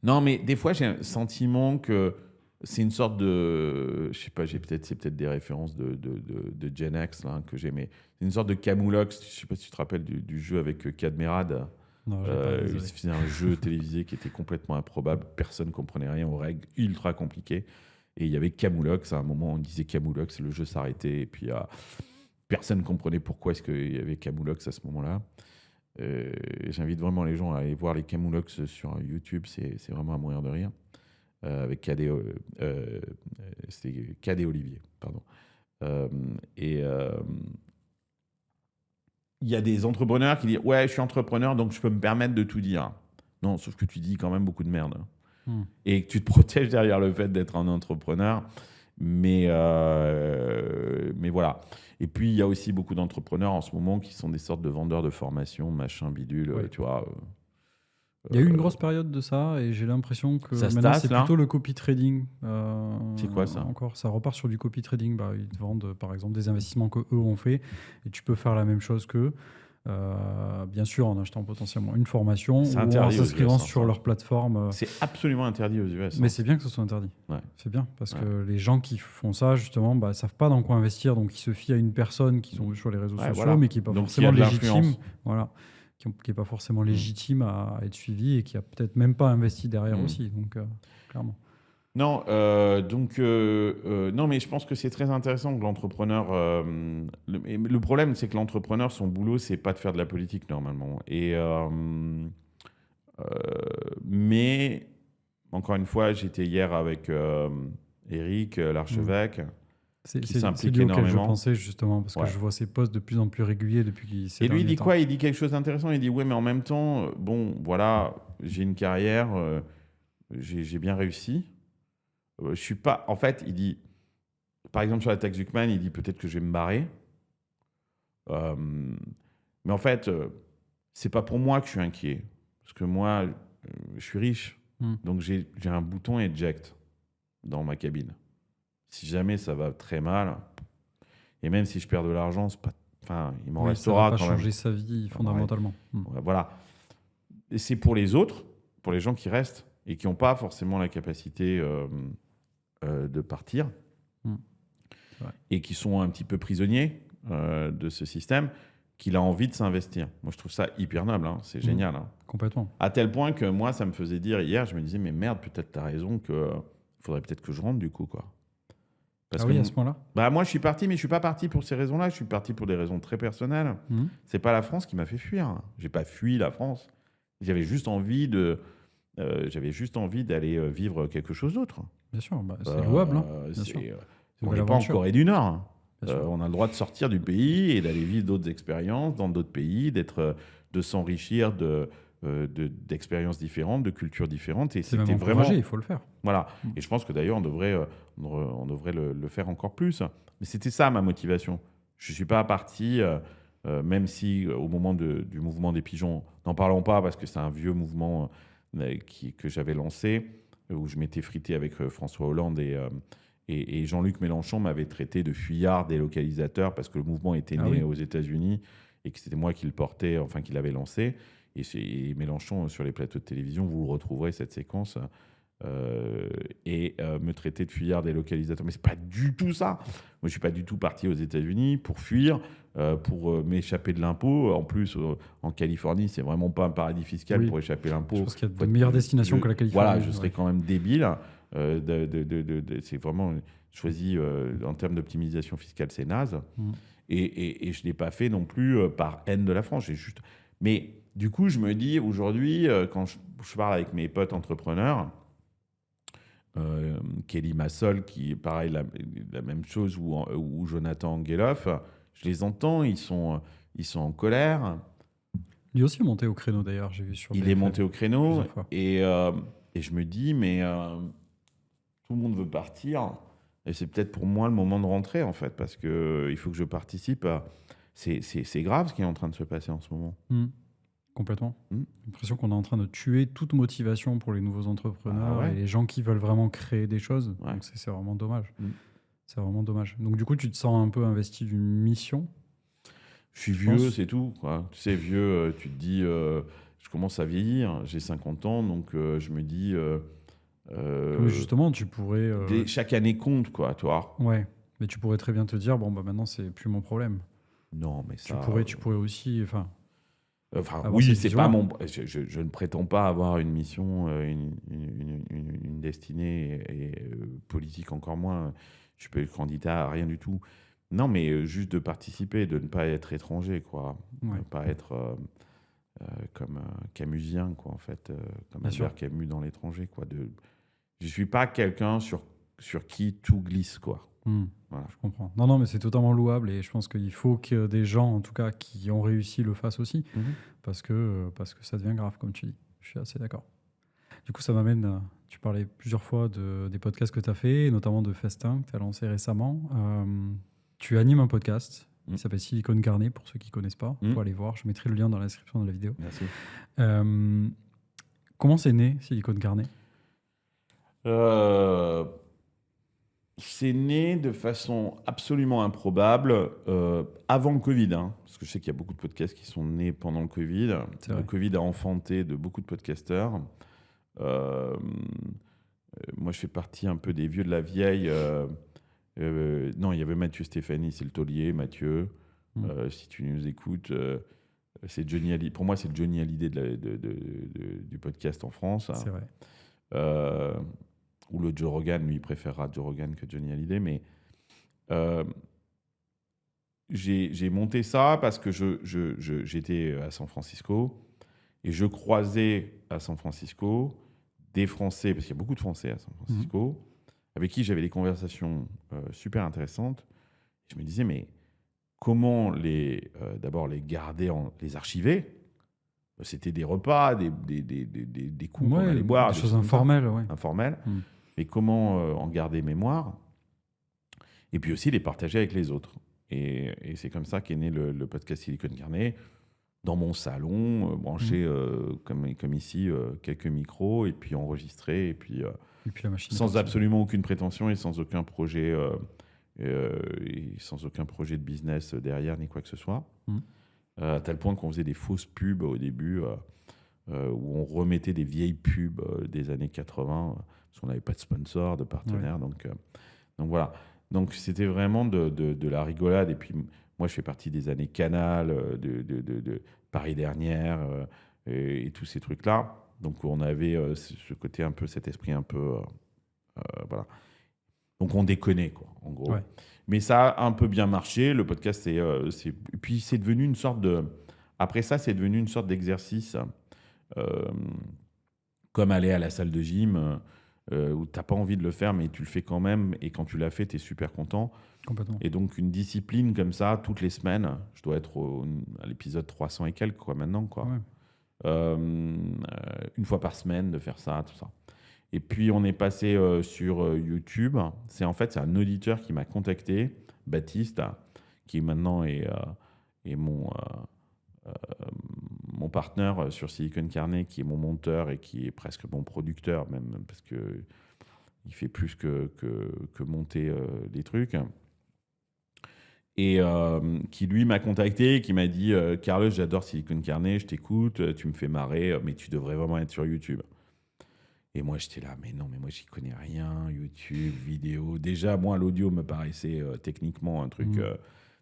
non, mais des fois, j'ai un sentiment que c'est une sorte de... Je sais pas, c'est peut-être des références de Gen X là, que j'ai, mais c'est une sorte de Camoulox. Je sais pas si tu te rappelles du jeu avec Cadmerade. Non, il faisait un jeu télévisé qui était complètement improbable. Personne ne comprenait rien aux règles, ultra compliquées. Et il y avait Camoulox. À un moment, on disait Camoulox, le jeu s'arrêtait. Et puis, personne ne comprenait pourquoi est-ce qu'il y avait Camoulox à ce moment-là. J'invite vraiment les gens à aller voir les Camoulox sur YouTube. C'est vraiment à mourir de rire. Avec Cadet Olivier, pardon. Il y a des entrepreneurs qui disent « Ouais, je suis entrepreneur, donc je peux me permettre de tout dire. » Non, sauf que tu dis quand même beaucoup de merde. Et que tu te protèges derrière le fait d'être un entrepreneur. Mais voilà. Et puis, il y a aussi beaucoup d'entrepreneurs en ce moment qui sont des sortes de vendeurs de formation, machin, bidule, tu vois. Il y a eu une grosse période de ça et j'ai l'impression que ça maintenant c'est plutôt le copy trading. C'est quoi ça ? Encore, ça repart sur du copy trading. Ils te vendent par exemple des investissements qu'eux ont fait et tu peux faire la même chose qu'eux. Bien sûr en achetant potentiellement une formation ou en s'inscrivant sur leur plateforme. C'est absolument interdit aux US. Mais c'est bien que ce soit interdit. Ouais. C'est bien parce que les gens qui font ça justement ne savent pas dans quoi investir, donc ils se fient à une personne qu'ils ont vue sur les réseaux sociaux mais qui n'est pas forcément légitime. Voilà. Qui n'est pas forcément légitime à être suivi et qui a peut-être même pas investi derrière aussi, donc clairement. Non, non, mais je pense que c'est très intéressant que l'entrepreneur... le problème, c'est que l'entrepreneur, son boulot, c'est pas de faire de la politique normalement. Mais, encore une fois, j'étais hier avec Eric, l'archevêque, qui s'implique énormément. Je pensais justement, parce que je vois ses posts de plus en plus réguliers depuis qu'il s'est... Et lui, il dit quoi ? Il dit quelque chose d'intéressant. Il dit, ouais, mais en même temps, bon, voilà, j'ai une carrière, j'ai bien réussi. Je suis pas... En fait, il dit, par exemple, sur la taxe Zuckman, il dit peut-être que je vais me barrer. Mais en fait, c'est pas pour moi que je suis inquiet. Parce que moi, je suis riche. Donc, j'ai un bouton eject dans ma cabine. Si jamais ça va très mal, et même si je perds de l'argent, c'est pas... enfin, il m'en restera quand même. Ça va pas changer sa vie fondamentalement. Voilà. Et c'est pour les autres, pour les gens qui restent et qui n'ont pas forcément la capacité de partir et qui sont un petit peu prisonniers de ce système, qu'il a envie de s'investir. Moi, je trouve ça hyper noble. C'est génial. Complètement. À tel point que moi, ça me faisait dire hier, je me disais, mais merde, peut-être tu as raison, qu'il faudrait peut-être que je rentre du coup, quoi. Parce à ce point-là moi, je suis parti, mais je ne suis pas parti pour ces raisons-là. Je suis parti pour des raisons très personnelles. Ce n'est pas la France qui m'a fait fuir. Je n'ai pas fui la France. J'avais juste envie d'aller vivre quelque chose d'autre. Bien sûr, c'est louable. On n'est pas en Corée du Nord. On a le droit de sortir du pays et d'aller vivre d'autres expériences dans d'autres pays, de s'enrichir d'expériences différentes, de cultures différentes. Et c'était vraiment... il faut le faire. Voilà. Et je pense que d'ailleurs, on devrait le faire encore plus. Mais c'était ça ma motivation. Je ne suis pas parti, même si au moment du mouvement des pigeons, n'en parlons pas parce que c'est un vieux mouvement que j'avais lancé, où je m'étais frité avec François Hollande et Jean-Luc Mélenchon m'avait traité de fuyard délocalisateur parce que le mouvement était né aux États-Unis et que c'était moi qui le portais, enfin qui l'avais lancé. Et Mélenchon, sur les plateaux de télévision, vous le retrouverez, cette séquence, me traiter de fuyard délocalisateur. Mais ce n'est pas du tout ça. Moi, je ne suis pas du tout parti aux États-Unis pour fuir, pour m'échapper de l'impôt. En plus, en Californie, ce n'est vraiment pas un paradis fiscal pour échapper à l'impôt. Je pense qu'il y a de meilleures destinations que la Californie. Voilà, je serais quand même débile. C'est vraiment choisi en termes d'optimisation fiscale, c'est naze. Et je ne l'ai pas fait non plus par haine de la France. Mais du coup, je me dis aujourd'hui, quand je parle avec mes potes entrepreneurs, Kelly Massol, qui est pareil, la même chose, ou Jonathan Angeloff, je les entends, ils sont en colère. Lui aussi est monté au créneau d'ailleurs, j'ai vu sur Il BFM est monté au créneau plusieurs fois. et je me dis, mais tout le monde veut partir. Et c'est peut-être pour moi le moment de rentrer, en fait, parce qu'il faut que je participe. C'est grave ce qui est en train de se passer en ce moment. Complètement. J'ai l'impression qu'on est en train de tuer toute motivation pour les nouveaux entrepreneurs et les gens qui veulent vraiment créer des choses. Ouais. Donc c'est vraiment dommage. C'est vraiment dommage. Donc du coup, tu te sens un peu investi d'une mission? Je suis vieux, c'est tout, quoi. Tu sais, vieux, tu te dis, je commence à vieillir, j'ai 50 ans, donc je me dis... Mais justement, tu pourrais... chaque année compte, quoi, toi. Ouais, mais tu pourrais très bien te dire, bon, bah maintenant, c'est plus mon problème. Non, mais ça... Tu pourrais aussi... oui, c'est pas mon... Je ne prétends pas avoir une mission, une destinée et politique encore moins. Je peux être candidat à rien du tout. Non, mais juste de participer, de ne pas être étranger, quoi. Ouais. Ne pas être comme camusien, quoi, en fait. Comme Albert Camus dans L'étranger, quoi. Je suis pas quelqu'un sur qui tout glisse, quoi. Voilà. Je comprends. Non, mais c'est totalement louable et je pense qu'il faut que des gens, en tout cas, qui ont réussi le fassent aussi, parce que ça devient grave, comme tu dis. Je suis assez d'accord. Du coup, ça m'amène, tu parlais plusieurs fois des podcasts que tu as fait, notamment de Festin, que tu as lancé récemment. Tu animes un podcast qui s'appelle Silicon Carnet, pour ceux qui ne connaissent pas. Pour aller voir, je mettrai le lien dans la description de la vidéo. Merci. Comment c'est né, Silicon Carnet? C'est né de façon absolument improbable avant le Covid, hein, parce que je sais qu'il y a beaucoup de podcasts qui sont nés pendant le Covid. Le Covid a enfanté de beaucoup de podcasteurs. Moi, je fais partie un peu des vieux de la vieille. Non, il y avait Mathieu Stéphanie, c'est le taulier, Mathieu. Si tu nous écoutes, c'est Johnny Hallyday. Pour moi, c'est le Johnny Hallyday du podcast en France. C'est vrai. Ou le Joe Rogan, lui, il préférera Joe Rogan que Johnny Hallyday. Mais j'ai monté ça parce que j'étais à San Francisco et je croisais à San Francisco des Français, parce qu'il y a beaucoup de Français à San Francisco, avec qui j'avais des conversations super intéressantes. Je me disais, mais comment d'abord les garder, les archiver? C'était des repas, des coups qu'on allait boire. Des choses informelles. Informelles. Mais comment en garder mémoire? Et puis aussi les partager avec les autres. Et c'est comme ça qu'est né le podcast Silicon Carnet, dans mon salon, branché comme ici, quelques micros, et puis enregistré, et puis la machine sans absolument aucune prétention et sans aucun projet, de business derrière, ni quoi que ce soit. À tel point qu'on faisait des fausses pubs au début, où on remettait des vieilles pubs des années 80, parce qu'on n'avait pas de sponsor, de partenaire. Donc voilà. Donc c'était vraiment de la rigolade. Et puis moi, je fais partie des années Canal, de Paris Dernière, et tous ces trucs-là. Donc on avait ce côté un peu, cet esprit un peu... voilà. Donc on déconnait, quoi, en gros. Ouais. Mais ça a un peu bien marché. Le podcast, puis c'est devenu une sorte de... Après ça, c'est devenu une sorte d'exercice, comme aller à la salle de gym, où tu n'as pas envie de le faire, mais tu le fais quand même. Et quand tu l'as fait, tu es super content. Complètement. Et donc, une discipline comme ça, toutes les semaines, je dois être à l'épisode 300 et quelques, quoi, maintenant, quoi. Ouais. Une fois par semaine, de faire ça, tout ça. Et puis, on est passé sur YouTube. C'est un auditeur qui m'a contacté, Baptiste, qui maintenant est mon partenaire sur Silicon Carnet, qui est mon monteur et qui est presque mon producteur, même, parce qu'il fait plus que monter des trucs. Et qui, lui, m'a contacté, qui m'a dit « Carlos, j'adore Silicon Carnet, je t'écoute, tu me fais marrer, mais tu devrais vraiment être sur YouTube. » Et moi, j'étais là, mais non, mais moi, j'y connais rien, YouTube, vidéo. Déjà, moi, l'audio me paraissait techniquement un truc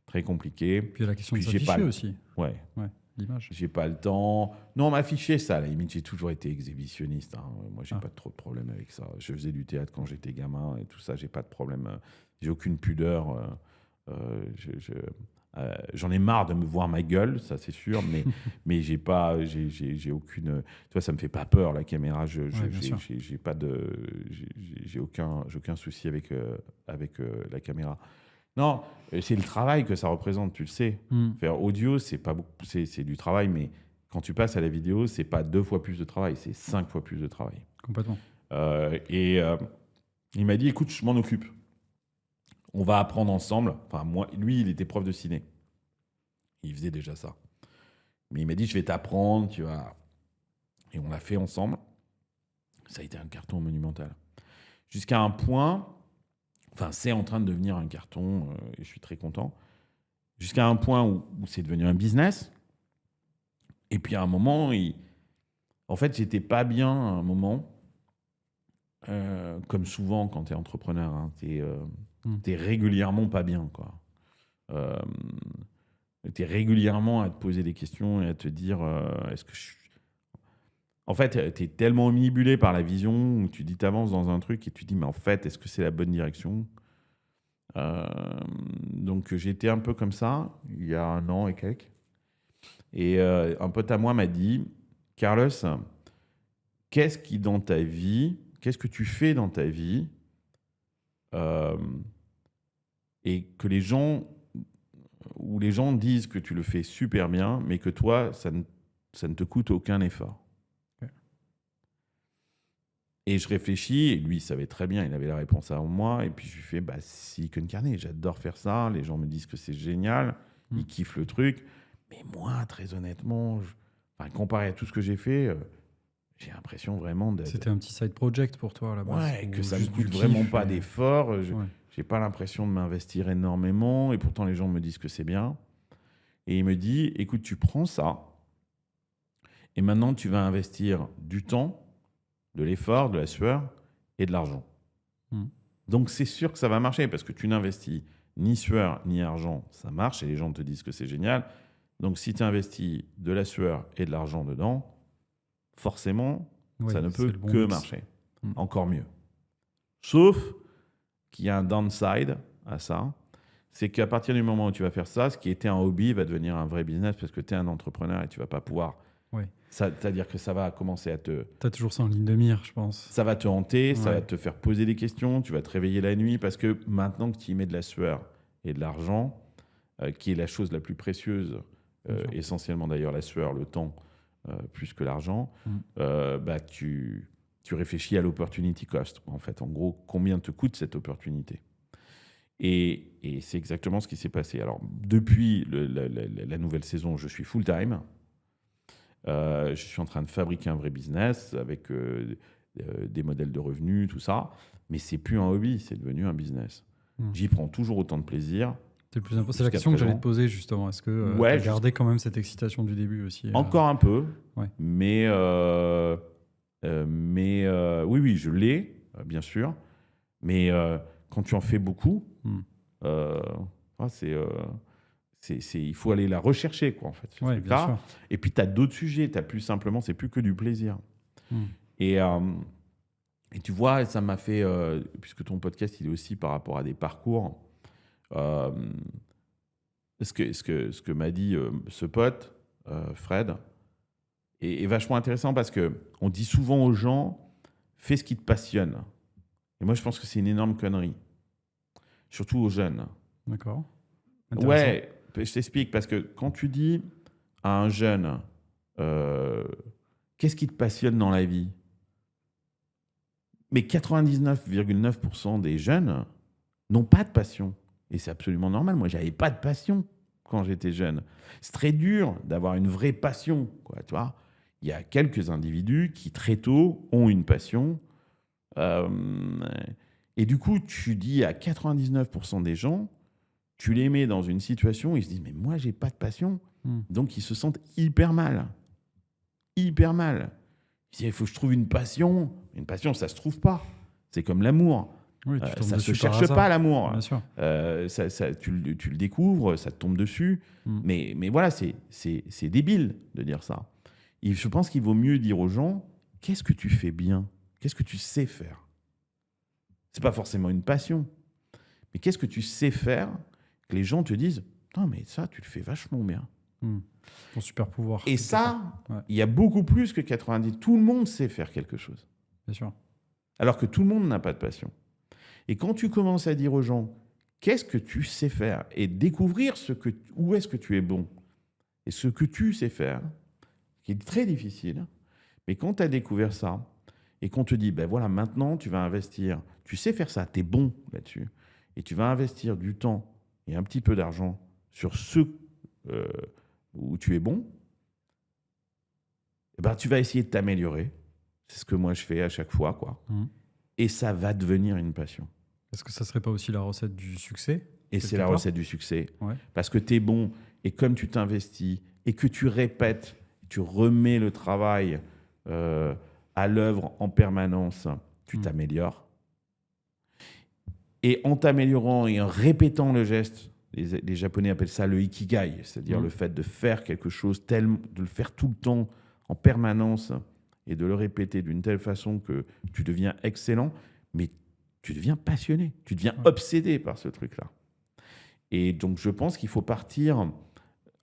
très compliqué. Puis la question de s'afficher aussi. Ouais. l'image. J'ai pas le temps. Non, on m'a affiché ça. À la limite, j'ai toujours été exhibitionniste. Hein. Moi, j'ai pas trop de problème avec ça. Je faisais du théâtre quand j'étais gamin et tout ça. J'ai pas de problème. J'ai aucune pudeur. J'en ai marre de me voir ma gueule, ça c'est sûr, mais j'ai aucune. Tu vois, ça me fait pas peur la caméra. J'ai pas de, j'ai aucun souci avec la caméra. Non, c'est le travail que ça représente, tu le sais. Faire audio, c'est pas beaucoup, c'est du travail, mais quand tu passes à la vidéo, c'est pas 2 fois plus de travail, c'est 5 fois plus de travail. Complètement. Il m'a dit, écoute, je m'en occupe. On va apprendre ensemble. Enfin, moi, lui, il était prof de ciné. Il faisait déjà ça. Mais il m'a dit, je vais t'apprendre, tu vois. Et on l'a fait ensemble. Ça a été un carton monumental. Jusqu'à un point, enfin, c'est en train de devenir un carton, et je suis très content. Jusqu'à un point où c'est devenu un business. Et puis à un moment, en fait, j'étais pas bien à un moment. Comme souvent quand tu es entrepreneur, hein, t'es régulièrement pas bien, quoi. T'es régulièrement à te poser des questions et à te dire est-ce que En fait, t'es tellement omnibulé par la vision où tu dis t'avances dans un truc et tu dis mais en fait, est-ce que c'est la bonne direction? Donc j'étais un peu comme ça il y a 1 an et quelques. Et un pote à moi m'a dit Carlos, qu'est-ce que tu fais dans ta vie et que les gens disent que tu le fais super bien, mais que toi, ça ne te coûte aucun effort. Okay. Et je réfléchis, et lui, il savait très bien, il avait la réponse avant moi, et puis je lui fais, Silicon Carnet, j'adore faire ça, les gens me disent que c'est génial, ils kiffent le truc, mais moi, très honnêtement, comparé à tout ce que j'ai fait, j'ai l'impression vraiment d'être... C'était un petit side project pour toi, à la base. Ouais, que ça ne me coûte vraiment pas d'effort. J'ai pas l'impression de m'investir énormément, et pourtant les gens me disent que c'est bien. Et il me dit, écoute, tu prends ça, et maintenant tu vas investir du temps, de l'effort, de la sueur et de l'argent. Donc c'est sûr que ça va marcher, parce que tu n'investis ni sueur ni argent, ça marche, et les gens te disent que c'est génial. Donc si tu investis de la sueur et de l'argent dedans, forcément, ça ne peut que marcher. Encore mieux. Sauf qu'il y a un downside à ça, c'est qu'à partir du moment où tu vas faire ça, ce qui était un hobby va devenir un vrai business, parce que tu es un entrepreneur et tu ne vas pas pouvoir... C'est-à-dire que ça va commencer à te... Tu as toujours ça en ligne de mire, je pense. Ça va te hanter, ça va te faire poser des questions, tu vas te réveiller la nuit, parce que maintenant que tu y mets de la sueur et de l'argent, qui est la chose la plus précieuse, essentiellement d'ailleurs la sueur, le temps, plus que l'argent, tu réfléchis à l'opportunity cost. En fait, en gros, combien te coûte cette opportunité? Et c'est exactement ce qui s'est passé. Alors, depuis la nouvelle saison, je suis full-time. Je suis en train de fabriquer un vrai business avec des modèles de revenus, tout ça. Mais c'est plus un hobby, c'est devenu un business. J'y prends toujours autant de plaisir. C'est la question que j'allais te poser, justement. Est-ce que tu as gardé quand même cette excitation du début aussi Encore un peu, mais oui, je l'ai, bien sûr. Mais quand tu en fais beaucoup, il faut aller la rechercher, quoi, en fait. Bien sûr. Et puis, tu as d'autres sujets. T'as plus simplement, c'est plus que du plaisir. Et tu vois, ça m'a fait, puisque ton podcast, il est aussi par rapport à des parcours, ce que m'a dit ce pote, Fred, est vachement intéressant, parce qu'on dit souvent aux gens, fais ce qui te passionne. Et moi, je pense que c'est une énorme connerie. Surtout aux jeunes. D'accord. Ouais, je t'explique, parce que quand tu dis à un jeune, qu'est-ce qui te passionne dans la vie? Mais 99,9% des jeunes n'ont pas de passion. Et c'est absolument normal. Moi, je n'avais pas de passion quand j'étais jeune. C'est très dur d'avoir une vraie passion, quoi, tu vois. Il y a quelques individus qui, très tôt, ont une passion. Et du coup, tu dis à 99% des gens, tu les mets dans une situation où ils se disent « Mais moi, j'ai pas de passion. » Donc, ils se sentent hyper mal. Hyper mal. Ils disent « Il faut que je trouve une passion. » Une passion, ça se trouve pas. C'est comme l'amour. Oui, tu tombes ça ne se dessus par cherche hasard. pas l'amour. Bien sûr. Tu le découvres, ça te tombe dessus. Mais voilà, c'est débile de dire ça. Et je pense qu'il vaut mieux dire aux gens, qu'est-ce que tu fais bien? Qu'est-ce que tu sais faire? C'est pas forcément une passion. Mais qu'est-ce que tu sais faire que les gens te disent, non mais ça, tu le fais vachement bien. Ton super pouvoir. Et ça, il y a beaucoup plus que 90. Tout le monde sait faire quelque chose. Bien sûr. Alors que tout le monde n'a pas de passion. Et quand tu commences à dire aux gens, qu'est-ce que tu sais faire? Et découvrir où est-ce que tu es bon. Et ce que tu sais faire, qui est très difficile. Mais quand tu as découvert ça, et qu'on te dit, ben voilà, maintenant tu vas investir, tu sais faire ça, tu es bon là-dessus, et tu vas investir du temps et un petit peu d'argent sur ce où tu es bon, eh ben, tu vas essayer de t'améliorer. C'est ce que moi je fais à chaque fois, quoi. Et ça va devenir une passion. Est-ce que ça serait pas aussi la recette du succès? Et c'est la recette du succès. Ouais. Parce que tu es bon, et comme tu t'investis, et que tu répètes, tu remets le travail à l'œuvre en permanence, tu t'améliores. Et en t'améliorant et en répétant le geste, les Japonais appellent ça le ikigai, c'est-à-dire le fait de faire quelque chose, de le faire tout le temps, en permanence, et de le répéter d'une telle façon que tu deviens excellent, mais tu deviens passionné, tu deviens obsédé par ce truc-là. Et donc, je pense qu'il faut partir...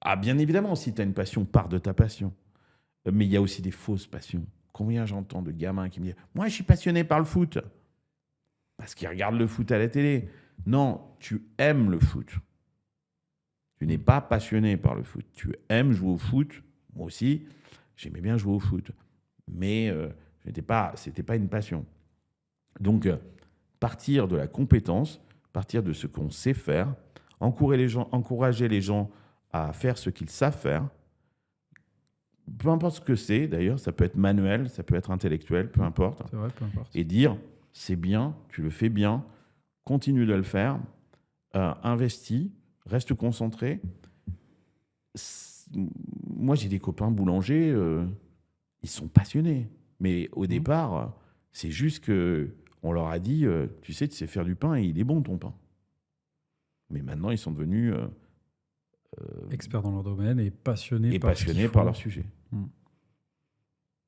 Ah, bien évidemment, si tu as une passion, pars de ta passion. Mais il y a aussi des fausses passions. Combien j'entends de gamins qui me disent « Moi, je suis passionné par le foot. » Parce qu'ils regardent le foot à la télé. Non, tu aimes le foot. Tu n'es pas passionné par le foot. Tu aimes jouer au foot. Moi aussi, j'aimais bien jouer au foot. Mais ce n'était pas une passion. Donc, partir de la compétence, partir de ce qu'on sait faire, encourager les gens à faire ce qu'ils savent faire, peu importe ce que c'est, d'ailleurs, ça peut être manuel, ça peut être intellectuel, peu importe. C'est vrai, peu importe. Et dire, c'est bien, tu le fais bien, continue de le faire, investis, reste concentré. Moi, j'ai des copains boulangers, ils sont passionnés. Mais au départ, c'est juste qu'on leur a dit, tu sais faire du pain et il est bon ton pain. Mais maintenant, ils sont devenus... experts dans leur domaine et passionnés par leur sujet.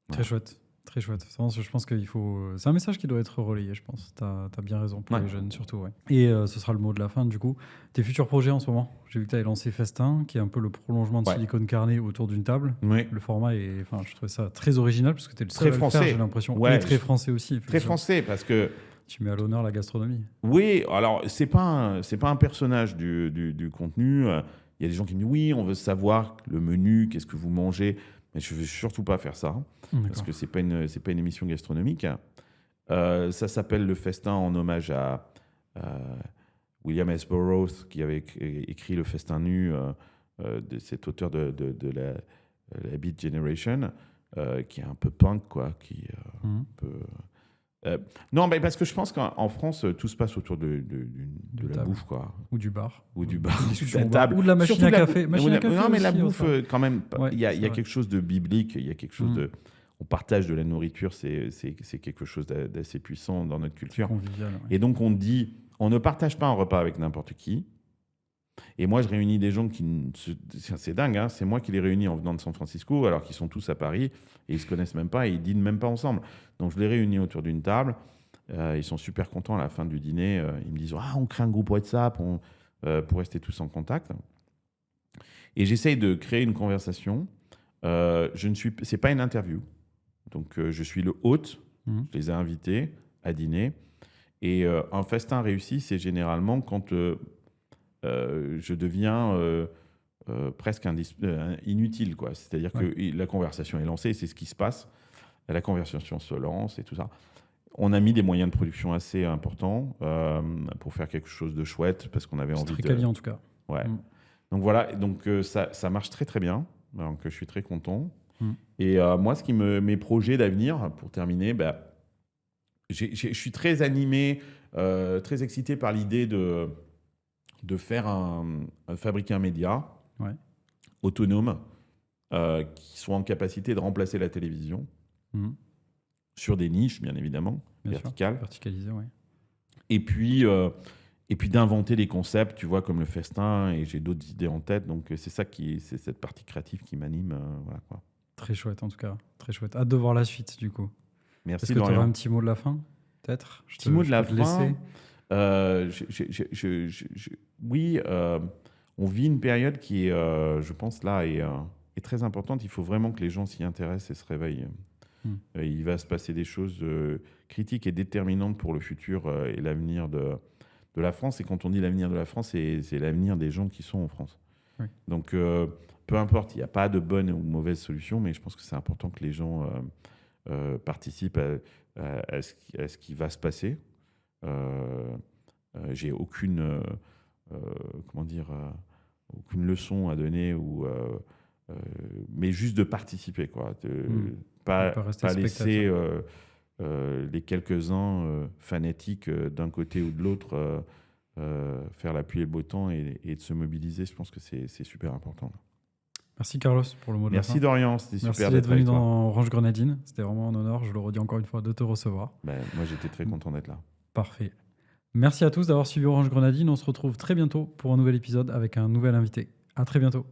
Très chouette. Très chouette. Je pense qu'il faut... C'est un message qui doit être relayé, je pense. Tu as bien raison, pour les jeunes surtout. Ouais. Et ce sera le mot de la fin, du coup. Tes futurs projets en ce moment? J'ai vu que tu avais lancé Festin, qui est un peu le prolongement de Silicon Carnet autour d'une table. Oui. Le format est... Enfin, je trouvais ça très original, parce que tu es le seul très à français. Le faire, j'ai l'impression. Ouais, et très français aussi. Très français, parce que... Tu mets à l'honneur la gastronomie. Oui, alors, c'est pas un personnage du contenu. Il y a des gens qui me disent, oui, on veut savoir le menu, qu'est-ce que vous mangez. Mais je ne veux surtout pas faire ça, parce que ce n'est pas une émission gastronomique. Ça s'appelle Le Festin en hommage à William S. Burroughs, qui avait écrit Le Festin nu, de cet auteur de la Beat Generation, qui est un peu punk, quoi, qui est un peu... non, mais parce que je pense qu'en France, tout se passe autour de la bouffe, quoi. Ou du bar. Ou du bar. De la table. Ou de la machine à café. Non, mais la bouffe, quand même, il y a vrai. quelque chose de biblique, il y a quelque chose de... On partage de la nourriture, c'est quelque chose d'assez puissant dans notre culture. Convivial, Et donc, on dit, on ne partage pas un repas avec n'importe qui. Et moi, je réunis des gens qui... C'est dingue, hein, c'est moi qui les réunis en venant de San Francisco, alors qu'ils sont tous à Paris, et ils ne se connaissent même pas, et ils dînent même pas ensemble. Donc, je les réunis autour d'une table. Ils sont super contents à la fin du dîner. Ils me disent, on crée un groupe WhatsApp pour rester tous en contact. Et j'essaye de créer une conversation. C'est pas une interview. Donc, je suis le hôte. Je les ai invités à dîner. Et un festin réussi, c'est généralement quand... je deviens presque inutile, quoi. C'est-à-dire que la conversation est lancée, c'est ce qui se passe. La conversation se lance et tout ça. On a mis des moyens de production assez importants pour faire quelque chose de chouette, parce qu'on avait envie de... C'est très quali, en tout cas. Ouais. Donc voilà, donc ça marche très très bien. Donc je suis très content. Et moi, mes projets d'avenir, pour terminer, je suis très animé, très excité par l'idée de fabriquer un média autonome qui soit en capacité de remplacer la télévision sur des niches, bien évidemment, verticales. Verticalisé, oui. Et puis d'inventer des concepts, tu vois, comme le festin, et j'ai d'autres idées en tête. Donc c'est cette partie créative qui m'anime. Voilà, quoi. Très chouette, en tout cas. Très chouette. Hâte de voir la suite, du coup. Merci, Est-ce que tu aurais Dorian. un petit mot de la fin, peut-être? Petit mot de la peux te laisser. fin. Oui, on vit une période qui est, je pense, là, est très importante. Il faut vraiment que les gens s'y intéressent et se réveillent. Il va se passer des choses critiques et déterminantes pour le futur et l'avenir de la France. Et quand on dit l'avenir de la France, c'est l'avenir des gens qui sont en France. Oui. Donc, peu importe, il n'y a pas de bonne ou mauvaise solution, mais je pense que c'est important que les gens participent à ce qui va se passer. J'ai aucune aucune leçon à donner mais juste de participer, quoi. Pas laisser les quelques-uns fanatiques d'un côté ou de l'autre faire la pluie et le beau temps et de se mobiliser. Je pense que c'est super important. Merci Carlos pour le mot de la fin. Merci Dorian, c'était super Merci d'être venu dans Orange Grenadine. C'était vraiment un honneur, je le redis encore une fois, de te recevoir. Moi j'étais très content d'être là. Parfait. Merci à tous d'avoir suivi Orange Grenadine. On se retrouve très bientôt pour un nouvel épisode avec un nouvel invité. À très bientôt.